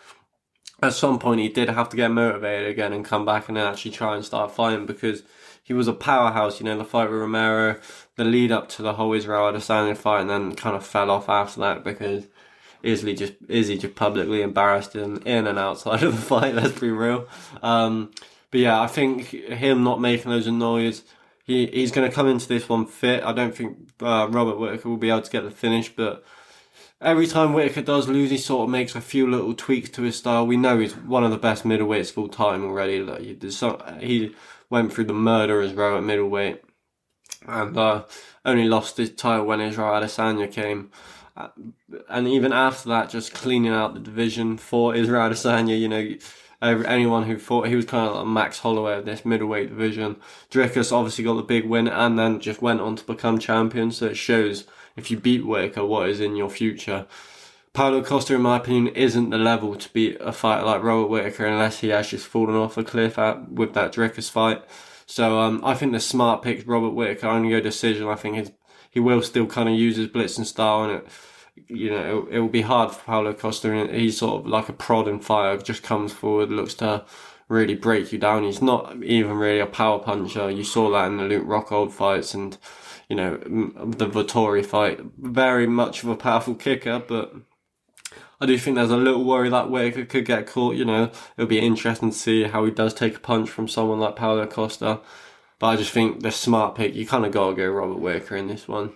at some point he did have to get motivated again and come back and then actually try and start fighting, because he was a powerhouse, you know, the fight with Romero, the lead up to the whole Israel Adesanya fight, and then kind of fell off after that because Izzy just publicly embarrassed him in and outside of the fight, let's be real. But yeah, I think him not making loads of noise, he's going to come into this one fit. I don't think Robert Whittaker will be able to get the finish, but every time Whittaker does lose, he sort of makes a few little tweaks to his style. We know he's one of the best middleweights of all time already. Like, he went through the murderer's row at middleweight, and only lost his title when Israel Adesanya came. And even after that, just cleaning out the division for Israel Adesanya, you know, anyone who thought he was kind of like Max Holloway of this middleweight division. Dricus obviously got the big win and then just went on to become champion, so it shows if you beat Whittaker what is in your future. Paulo Costa, in my opinion, isn't the level to beat a fighter like Robert Whittaker unless he has just fallen off a cliff with that Dricus fight. So I think the smart pick, Robert Whittaker, only go decision. I think he will still kind of use his blitzing style, and it will be hard for Paulo Costa, and he's sort of like a prod and fire, just comes forward, looks to really break you down. He's not even really a power puncher. You saw that in the Luke Rockhold fights, and you know, the Vettori fight, very much of a powerful kicker, but I do think there's a little worry that Whittaker could get caught. You know, it'll be interesting to see how he does take a punch from someone like Paulo Costa, but I just think the smart pick, you kind of got to go Robert Whittaker in this one.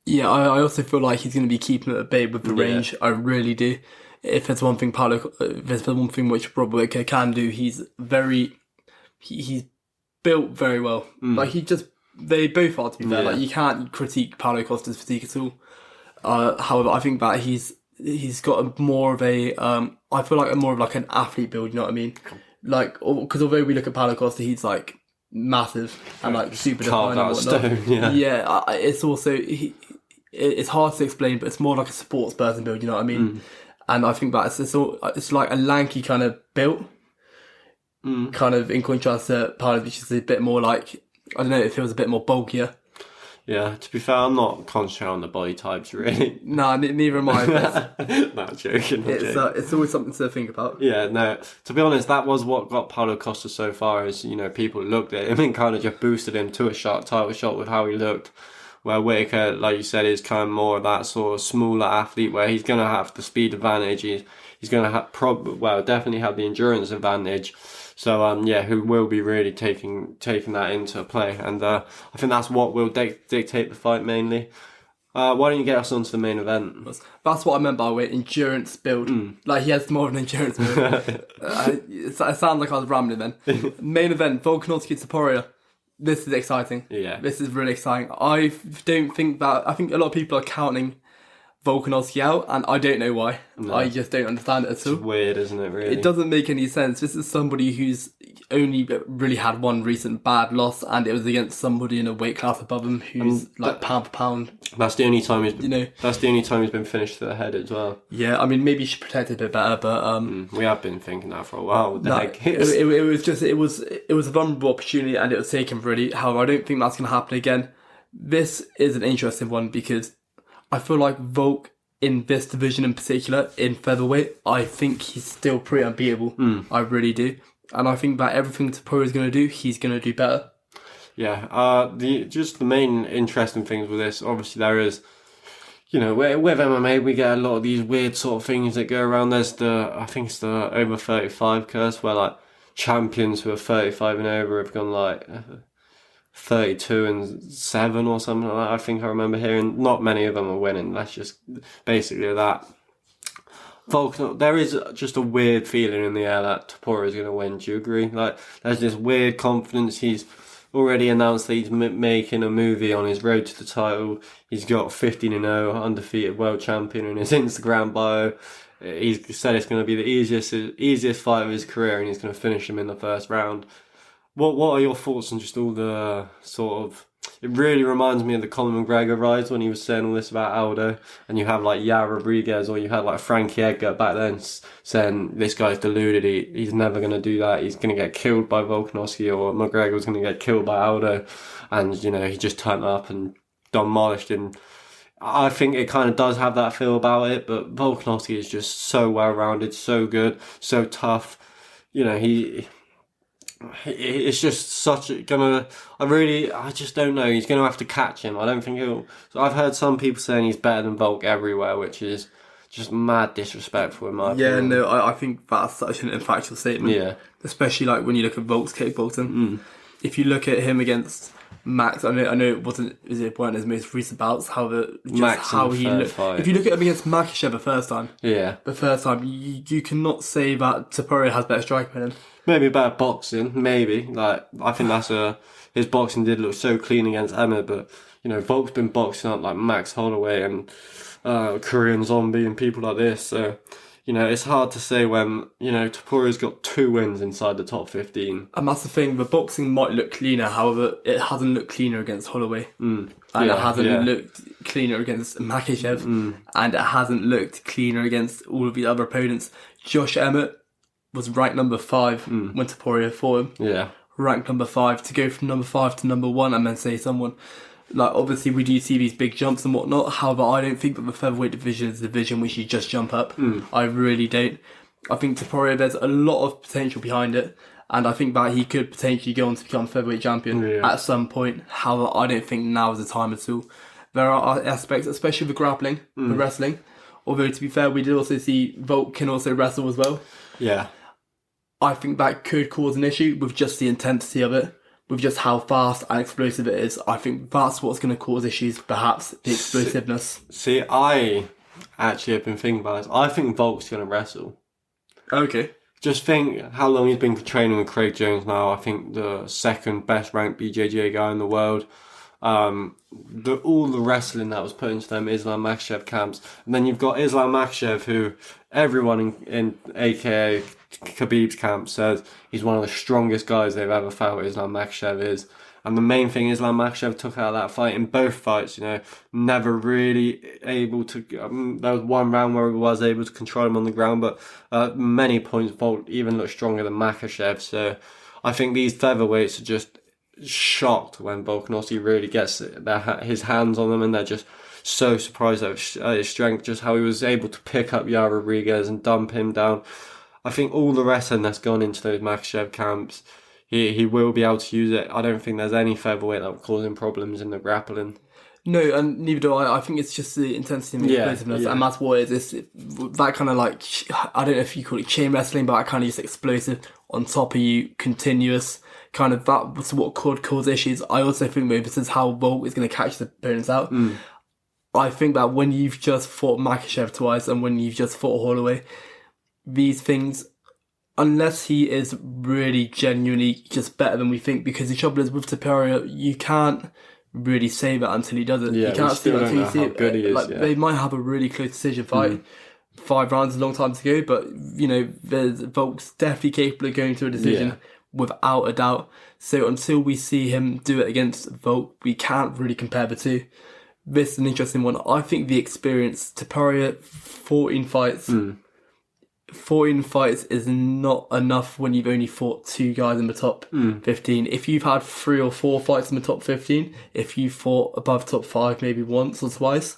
Yeah, I also feel like he's going to be keeping it at bay with the range. I really do. If there's one thing which Robert Whittaker can do, he's built very well. Like they both are, to be fair. Like, you can't critique Paulo Costa's physique at all. However, I think that he's got more of a I feel like more of like an athlete build. You know what I mean? Like, because although we look at Paulo Costa, he's like massive and like super defined and whatnot. Stone, yeah. It's also it's hard to explain, but it's more like a sports person build. You know what I mean? And I think that it's like a lanky kind of built, kind of in contrast to Paulo, which is a bit more like, I don't know, it feels a bit more bulkier. Yeah, to be fair, I'm not concentrating on the body types, really. Nah, neither am I. Not joking. It's always something to think about. Yeah, no, to be honest, that was what got Paulo Costa so far, is, you know, people looked at him and kind of just boosted him to a title shot with how he looked. Where Whittaker, like you said, is kind of more of that sort of smaller athlete where he's going to have the speed advantage. He's going to have definitely have the endurance advantage. So who will be really taking that into play, and I think that's what will dictate the fight mainly. Why don't you get us onto the main event? That's what I meant by the way, endurance build. Like he has more of an endurance build. It sounds like I was rambling then. Main event, Volkanovski Topuria. This is exciting. Yeah. This is really exciting. I think a lot of people are counting Volkanovski out, and I don't know why. No. I just don't understand it at all. It's weird, isn't it, really? It doesn't make any sense. This is somebody who's only really had one recent bad loss, and it was against somebody in a weight class above him who's pound for pound. That's the only time that's the only time he's been finished to the head as well. Yeah, I mean maybe he should protect it a bit better, but we have been thinking that for a while. It was a vulnerable opportunity, and it was taken really. However, I don't think that's going to happen again. This is an interesting one because I feel like Volk in this division in particular, in featherweight, I think he's still pretty unbeatable. I really do. And I think that everything Topuria is going to do, he's going to do better. Yeah. The main interesting things with this, obviously there is, with MMA we get a lot of these weird sort of things that go around. There's I think it's the over 35 curse, where like champions who are 35 and over have gone like 32-7 or something like that. I think I remember hearing. Not many of them are winning. That's just basically that. There is just a weird feeling in the air that Topuria is going to win. Do you agree? Like, there's this weird confidence. He's already announced that he's making a movie on his road to the title. He's got 15-0 undefeated world champion in his Instagram bio. He's said it's going to be the easiest fight of his career, and he's going to finish him in the first round. What are your thoughts on just all the sort of... It really reminds me of the Conor McGregor rise when he was saying all this about Aldo, and you have like Yair Rodriguez, or you had like Frankie Edgar back then saying this guy's deluded, he's never going to do that, he's going to get killed by Volkanovski, or McGregor was going to get killed by Aldo, and he just turned up and demolished him. I think it kind of does have that feel about it, but Volkanovski is just so well-rounded, so good, so tough. It's just I just don't know. He's gonna have to catch him. I don't think he'll. So I've heard some people saying he's better than Volk everywhere, which is just mad disrespectful in my opinion. Yeah, no, I think that's such an factual statement. Yeah, especially like when you look at Volk's kickboxing. If you look at him against Max, I know it weren't his most recent bouts. However, how he looked. Fight. If you look at him against Makhachev the first time, you cannot say that Topuria has better striking than him. Maybe better boxing, maybe. Like, I think his boxing did look so clean against Emma, but, Volk's been boxing up like Max Holloway and Korean Zombie and people like this, so, it's hard to say when, Topuria's got 2 wins inside the top 15. And that's the thing, the boxing might look cleaner, however, it hasn't looked cleaner against Holloway. And it hasn't looked cleaner against Makhachev, and it hasn't looked cleaner against all of the other opponents. Josh Emmett was ranked number 5 when Topuria fought him. Yeah. Ranked number 5. To go from number 5 to number 1 and then say someone... Like, obviously, we do see these big jumps and whatnot. However, I don't think that the featherweight division is a division which you just jump up. I really don't. I think Topuria, there's a lot of potential behind it. And I think that he could potentially go on to become featherweight champion at some point. However, I don't think now is the time at all. There are aspects, especially the grappling, the wrestling. Although, to be fair, we did also see Volk can also wrestle as well. Yeah. I think that could cause an issue with just the intensity of it, with just how fast and explosive it is. I think that's what's going to cause issues, perhaps, the explosiveness. See, I actually have been thinking about this. I think Volk's going to wrestle. Okay. Just think how long he's been training with Craig Jones now. I think the second best ranked BJJ guy in the world. All the wrestling that was put into them Islam Makhachev camps. And then you've got Islam Makhachev, who everyone in AKA Khabib's camp says he's one of the strongest guys they've ever fought. Islam Makhachev is. And the main thing Islam Makhachev took out of that fight in both fights, never really able to... there was one round where he was able to control him on the ground, but many points Volk even looked stronger than Makhachev. So I think these featherweights are just shocked when Volkanovski really gets his hands on them, and they're just so surprised at his strength, just how he was able to pick up Yair Rodriguez and dump him down. I think all the wrestling that's gone into those Makhachev camps, he will be able to use it. I don't think there's any featherweight that will cause him problems in the grappling. No, and neither do I. I think it's just the intensity and the explosiveness, and that's what it is. It's that kind of like, I don't know if you call it chain wrestling, but that kind of just explosive, on top of you, continuous, kind of that's what could cause issues. I also think, though, this is how Volk is going to catch the opponents out. I think that when you've just fought Makhachev twice and when you've just fought Holloway, these things, unless he is really genuinely just better than we think, because the trouble is with Topuria, you can't really say that until he does it. Yeah, you can't still don't know how good he is. Like, they might have a really close decision fight. 5 rounds is a long time to go, but, you know, Volk's definitely capable of going to a decision without a doubt. So until we see him do it against Volk, we can't really compare the two. This is an interesting one. I think the experience, Topuria, 14 fights. 14 fights is not enough when you've only fought 2 guys in the top 15. If you've had 3 or 4 fights in the top 15, if you fought above top 5 maybe once or twice,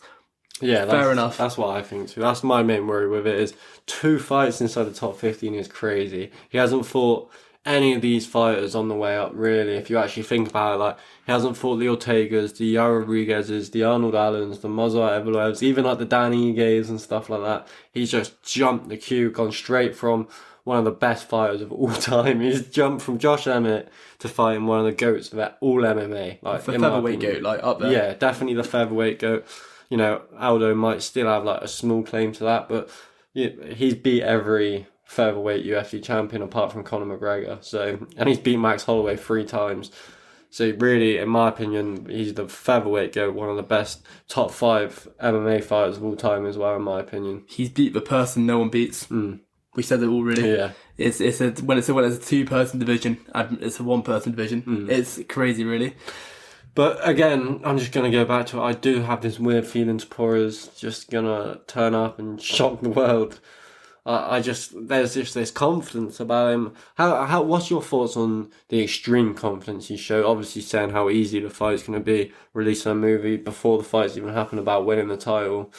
fair enough. That's what I think too. That's my main worry with it, is 2 fights inside the top 15 is crazy. He hasn't fought any of these fighters on the way up, really. If you actually think about it, like, he hasn't fought the Ortegas, the Yair Rodriguez's, the Arnold Allens, the Movsar Evloevs, even like the Dan Igues and stuff like that. He's just jumped the queue, gone straight from one of the best fighters of all time. He's jumped from Josh Emmett to fighting one of the GOATs of all MMA. Like, the featherweight GOAT, like, up there. Yeah, definitely the featherweight GOAT. You know, Aldo might still have like a small claim to that, but he's beat every featherweight UFC champion apart from Conor McGregor. So, and he's beat Max Holloway 3 times. So really, in my opinion, he's the featherweight GOAT, one of the best top 5 MMA fighters of all time as well, in my opinion. He's beat the person no one beats. We said it already. Yeah. When it's a 2-person division and it's a 1-person division, it's crazy, really. But again, I'm just going to go back to it. I do have this weird feeling Topuria's just going to turn up and shock the world. There's just this confidence about him. What's your thoughts on the extreme confidence he showed? Obviously saying how easy the fight's going to be, releasing a movie before the fight's even happened about winning the title.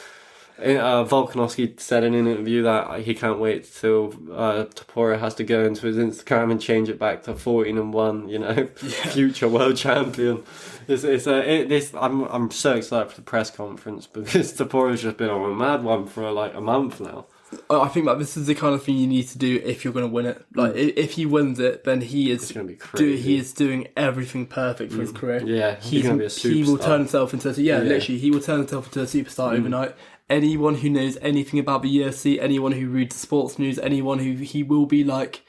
Volkanovski said in an interview that he can't wait till Topuria has to go into his Instagram and change it back to 14-1. You know, future world champion. I'm so excited for the press conference because Topuria's just been on a mad one for like a month now. I think that this is the kind of thing you need to do if you're going to win it. Like, if he wins it, then he is he is doing everything perfect for his career. Yeah, he's going to be a superstar. He will turn himself into literally, he will turn himself into a superstar overnight. Anyone who knows anything about the UFC, anyone who reads sports news, anyone who he will be like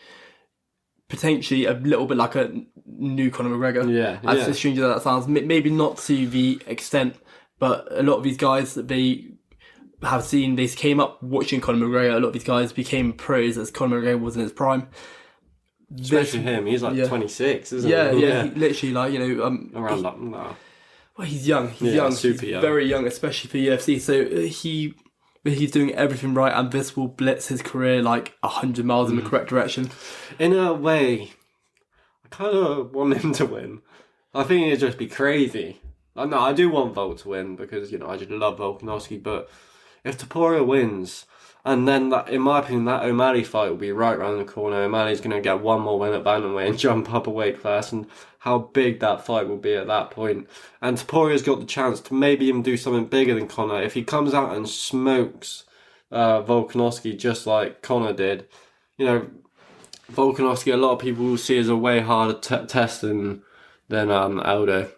potentially a little bit like a new Conor McGregor. As strange as that sounds, maybe not to the extent, but a lot of these guys, they came up watching Conor McGregor. A lot of these guys became pros as Conor McGregor was in his prime. Especially him, he's like 26, isn't he? Yeah, he literally, like, you know, around that. No. Well, he's young. He's young. Super he's young. Very young, especially for UFC. So he's doing everything right, and this will blitz his career like 100 miles in the correct direction. In a way, I kind of want him to win. I think it'd just be crazy. No, I do want Volk to win because, you know, I just love Volkanovski, but if Topuria wins, and then, in my opinion, that O'Malley fight will be right around the corner. O'Malley's going to get one more win at bantamweight and jump up a weight class, and how big that fight will be at that point. And Topuria's got the chance to maybe even do something bigger than Conor. If he comes out and smokes Volkanovski just like Conor did, you know, Volkanovski, a lot of people will see as a way harder test than Aldo.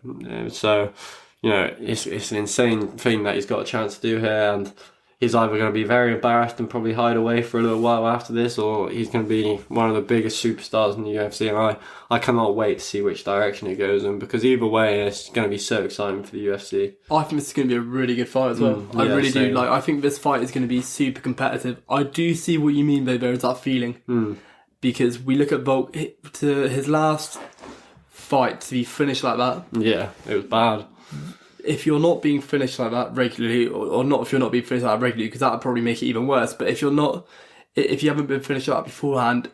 So, you know, it's an insane thing that he's got a chance to do here, and he's either going to be very embarrassed and probably hide away for a little while after this, or he's going to be one of the biggest superstars in the UFC, and I cannot wait to see which direction it goes in, because either way, it's going to be so exciting for the UFC. I think this is going to be a really good fight as well. I really do. Like, I think this fight is going to be super competitive. I do see what you mean, though. There is that feeling. Because we look at Volk, to his last fight, to be finished like that. Yeah, it was bad. If you're not being finished like that regularly, or not if you're not being finished like that regularly, because that would probably make it even worse, but if you haven't been finished like that beforehand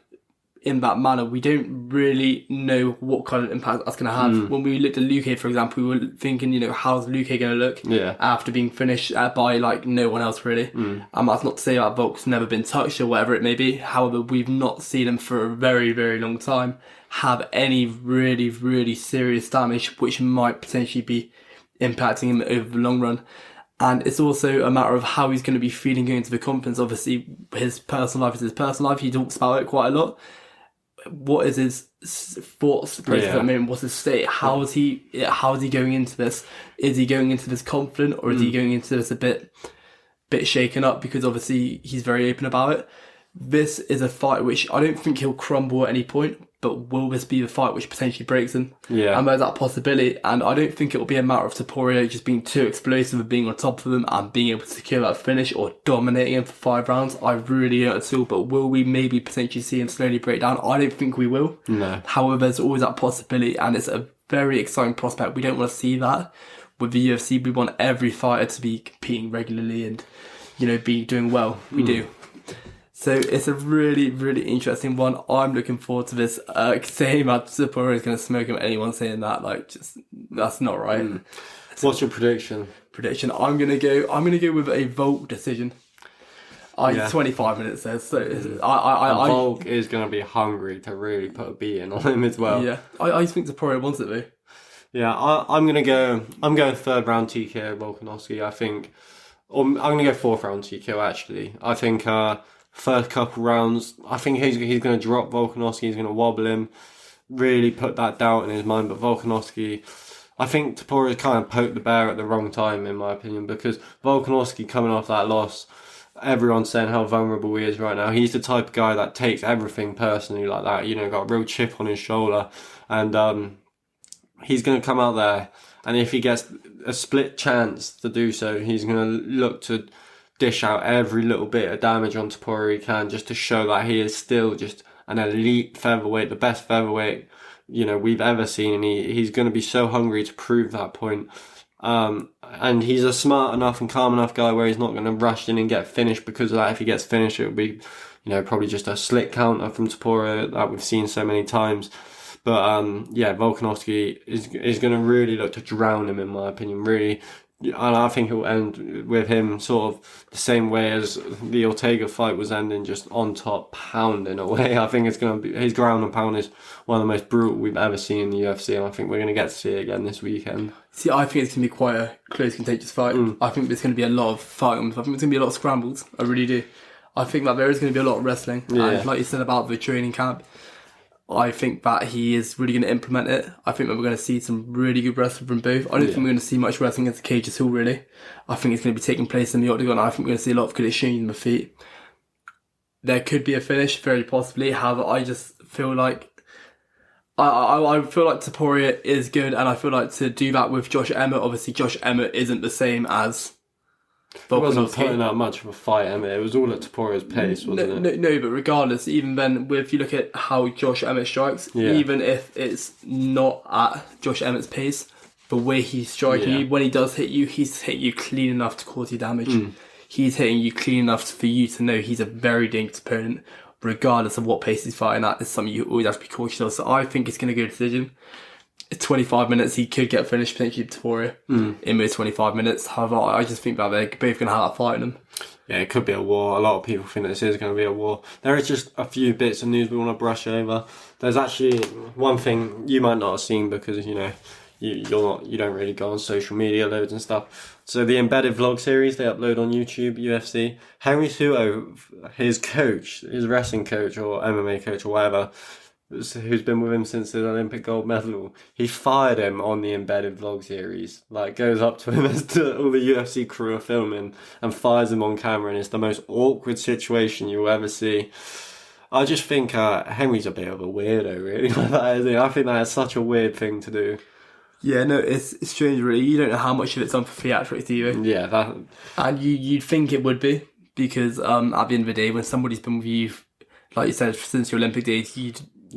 in that manner, we don't really know what kind of impact that's going to have. When we looked at Luque, for example, we were thinking, you know, how's Luque going to look after being finished by like no one else really. That's not to say that Volk's never been touched or whatever it may be. However, we've not seen him for a very, very long time have any really, really serious damage, which might potentially be impacting him over the long run. And it's also a matter of how he's going to be feeling going into the conference. Obviously, his personal life is his personal life. He talks about it quite a lot. what is his thoughts process at the moment? What's his state? How is he going into this? Is he going into this confident, or is he going into this a bit shaken up? Because obviously he's very open about it. This is a fight which I don't think he'll crumble at any point, but will this be the fight which potentially breaks him? Yeah. And there's that possibility, and I don't think it will be a matter of Topuria just being too explosive and being on top of him and being able to secure that finish or dominating him for 5 rounds. I really don't at all, but will we maybe potentially see him slowly break down? I don't think we will. No. However, there's always that possibility, and it's a very exciting prospect. We don't want to see that. With the UFC, we want every fighter to be competing regularly and, be doing well. We do. So it's a really, really interesting one. I'm looking forward to this. Saying that Topuria is going to smoke him, anyone saying that, that's not right. What's your prediction? I'm gonna go with a Volk decision. 25 minutes there. So Volk is going to be hungry to really put a beating on him as well. Yeah, I just think Topuria wants it though. Yeah, I'm going 3rd round TKO Volkanovski. I think, or I'm going to go 4th round TKO actually. I think first couple rounds, I think he's going to drop Volkanovski. He's going to wobble him, really put that doubt in his mind. But Volkanovski, I think Topuria kind of poked the bear at the wrong time, in my opinion, because Volkanovski coming off that loss, everyone's saying how vulnerable he is right now. He's the type of guy that takes everything personally like that. Got a real chip on his shoulder, and he's going to come out there, and if he gets a split chance to do so, he's going to look to dish out every little bit of damage on Topuria he can, just to show that he is still just an elite featherweight, the best featherweight we've ever seen, and he's going to be so hungry to prove that point. And he's a smart enough and calm enough guy where he's not going to rush in and get finished because of that. If he gets finished, it'll be probably just a slick counter from Topuria that we've seen so many times. But Volkanovski is going to really look to drown him, in my opinion, really. And I think it will end with him sort of the same way as the Ortega fight was ending, just on top, pounding away. I think it's going to be, his ground and pound is one of the most brutal we've ever seen in the UFC, and I think we're going to get to see it again this weekend. See, I think it's going to be quite a close, contentious fight. I think there's going to be a lot of fighting. I think there's going to be a lot of scrambles. I really do. I think that there is going to be a lot of wrestling. Yeah. And like you said about the training camp, I think that he is really going to implement it. I think that we're going to see some really good wrestling from both. I don't think we're going to see much wrestling against the cage at all, really. I think it's going to be taking place in the octagon. I think we're going to see a lot of good exchange in the feet. There could be a finish, very possibly. However, I just feel like I feel like Topuria is good, and I feel like to do that with Josh Emmett, obviously Josh Emmett isn't the same as He wasn't putting out much of a fight, Emmett. It was all at Topuria's pace, wasn't it? No, but regardless, even then, if you look at how Josh Emmett strikes, even if it's not at Josh Emmett's pace, the way he's striking you, when he does hit you, he's hit you clean enough to cause you damage. He's hitting you clean enough for you to know he's a very dangerous opponent, regardless of what pace he's fighting at. It's something you always have to be cautious of. So I think it's going to go decision. 25 minutes, he could get finished potentially Topuria in those 25 minutes. However, I just think that they're both going to have that fight in them. Yeah, it could be a war. A lot of people think this is going to be a war. There is just a few bits of news we want to brush over. There's actually one thing you might not have seen because, you don't really go on social media loads and stuff. So the embedded vlog series they upload on YouTube, UFC, Henry Cejudo, his coach, his wrestling coach or MMA coach or whatever, who's been with him since his Olympic gold medal, he fired him on the embedded vlog series. Goes up to him as all the UFC crew are filming and fires him on camera, and it's the most awkward situation you'll ever see. I just think Henry's a bit of a weirdo, really. I think that is such a weird thing to do. Yeah, no, it's strange, really. You don't know how much of it's on for theatrics, do you? Yeah, that. And you'd think it would be, because at the end of the day, when somebody's been with you, like you said, since your Olympic days, you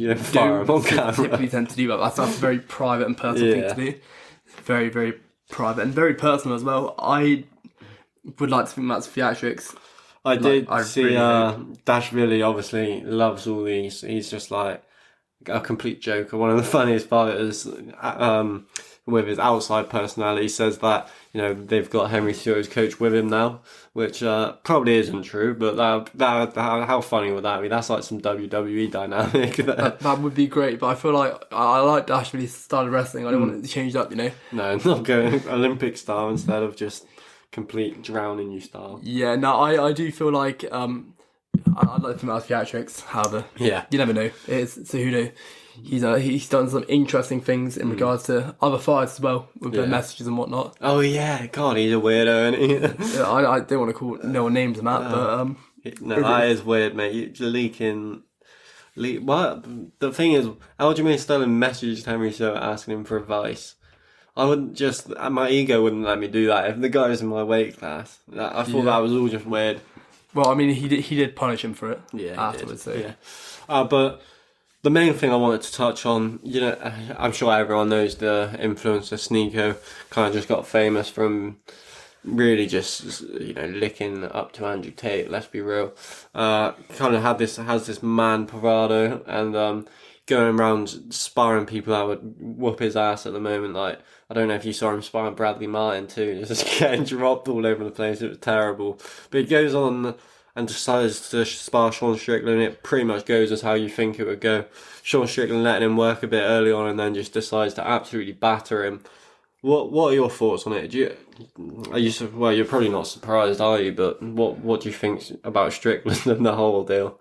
don't fire them on camera. Typically tend to do that. That's a very private and personal thing to do. Very, very private and very personal as well. I would like to think that's theatrics. I did see Dashvili obviously loves all these. He's just like a complete joker. One of the funniest fighters with his outside personality says that they've got Henry Cejudo's coach with him now, which probably isn't true, but how funny would that be? That's like some WWE dynamic. That would be great, but I feel like I like Dashvili's style of wrestling. I don't want it to change up, No, not going Olympic style instead of just complete drowning you style. Yeah, no, I do feel like I'd like to think about theatrics. However, Yeah. you never know. So who knows? He's done some interesting things in regards to other fighters as well with their messages and whatnot. Oh yeah, God, he's a weirdo, isn't he? I don't want to call no one names and that, but No, that is weird, mate. You're leaking. What? The thing is, Aljamain Sterling messaged Henry Silva asking him for advice. I wouldn't just. My ego wouldn't let me do that. If the guy was in my weight class, I thought that was all just weird. well, I mean, he did punish him for it Yeah, afterwards. So yeah. But the main thing I wanted to touch on, I'm sure everyone knows the influencer Sneeko kind of just got famous from really just licking up to Andrew Tate. Let's be real. Kind of has this man bravado and going around sparring people that would whoop his ass at the moment. Like, I don't know if you saw him sparring Bradley Martin too, just getting dropped all over the place. It was terrible. But he goes on and decides to spar Sean Strickland. It pretty much goes as how you think it would go. Sean Strickland letting him work a bit early on and then just decides to absolutely batter him. What are your thoughts on it? Well, you're probably not surprised, are you? But what do you think about Strickland and the whole deal?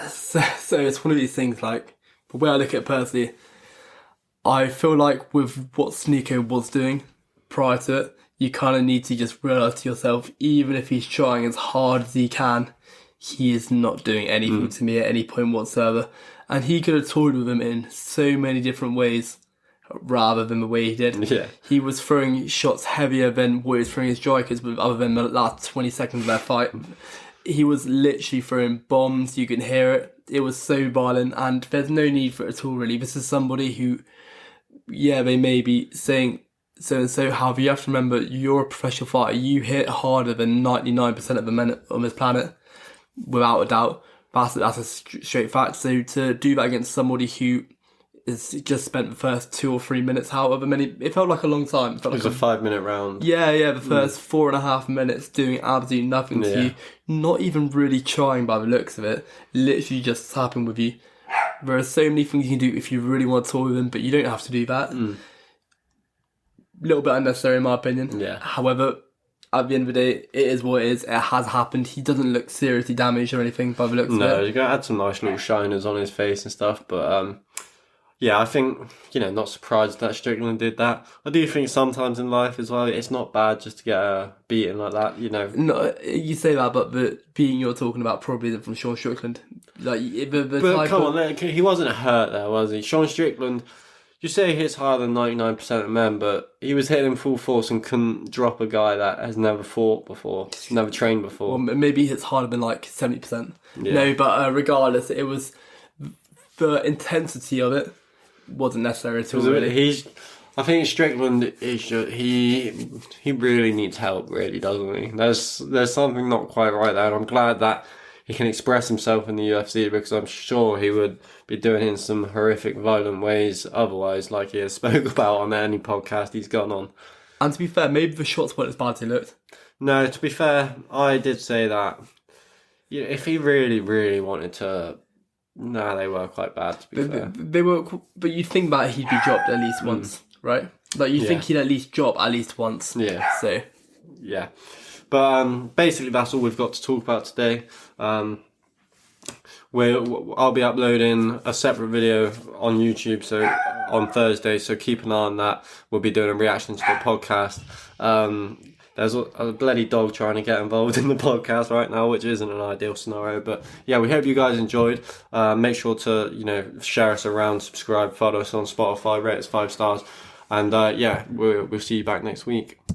So it's one of these things, like, the way I look at it personally, I feel like with what Sneeko was doing prior to it, you kind of need to just realise to yourself, even if he's trying as hard as he can, he is not doing anything to me at any point whatsoever. And he could have toyed with him in so many different ways rather than the way he did. Yeah. He was throwing shots heavier than what he was throwing his strikers with, other than the last 20 seconds of their fight. He was literally throwing bombs, you can hear it. It was so violent, and there's no need for it at all, really. This is somebody who, they may be saying so and so, however, you have to remember, you're a professional fighter. You hit harder than 99% of the men on this planet, without a doubt. That's a straight fact. So to do that against somebody who has just spent the first 2 or 3 minutes, however many, it felt like a long time. It was a 5-minute round. Yeah, the first 4.5 minutes doing absolutely nothing to you, not even really trying by the looks of it, literally just tapping with you. There are so many things you can do if you really want to toy with him, but you don't have to do that. A little bit unnecessary in my opinion. Yeah. However, at the end of the day, it is what it is. It has happened. He doesn't look seriously damaged or anything by the looks of it. No, he's going to add some nice little shiners on his face and stuff, but yeah, I think, not surprised that Strickland did that. I do think sometimes in life as well, it's not bad just to get a beating like that, No, you say that, but the beating you're talking about probably isn't from Sean Strickland. Like, but come on, he wasn't hurt there, was he? Sean Strickland, you say he hits harder than 99% of men, but he was hitting full force and couldn't drop a guy that has never fought before, never trained before. Well, maybe he hits harder than like 70%. Yeah. No, but regardless, it was the intensity of it wasn't necessary at all. Really. I think Strickland is just, he really needs help, really, doesn't he? There's something not quite right there, and I'm glad that he can express himself in the UFC, because I'm sure he would be doing it in some horrific, violent ways otherwise, like he has spoke about on any podcast he's gone on. And to be fair, maybe the shots weren't as bad as they looked. No, to be fair, I did say that. If he really, really wanted to. No, they were quite bad, to be fair. They were, but you'd think that he'd be dropped at least once, right? Like, you'd think he'd at least drop at least once. Yeah. So. Yeah. But basically that's all we've got to talk about today. I'll be uploading a separate video on YouTube on Thursday, so keep an eye on that. We'll be doing a reaction to the podcast. There's a bloody dog trying to get involved in the podcast right now, which isn't an ideal scenario. But yeah, we hope you guys enjoyed. Make sure to share us around, subscribe, follow us on Spotify, rate us 5 stars, and we'll see you back next week.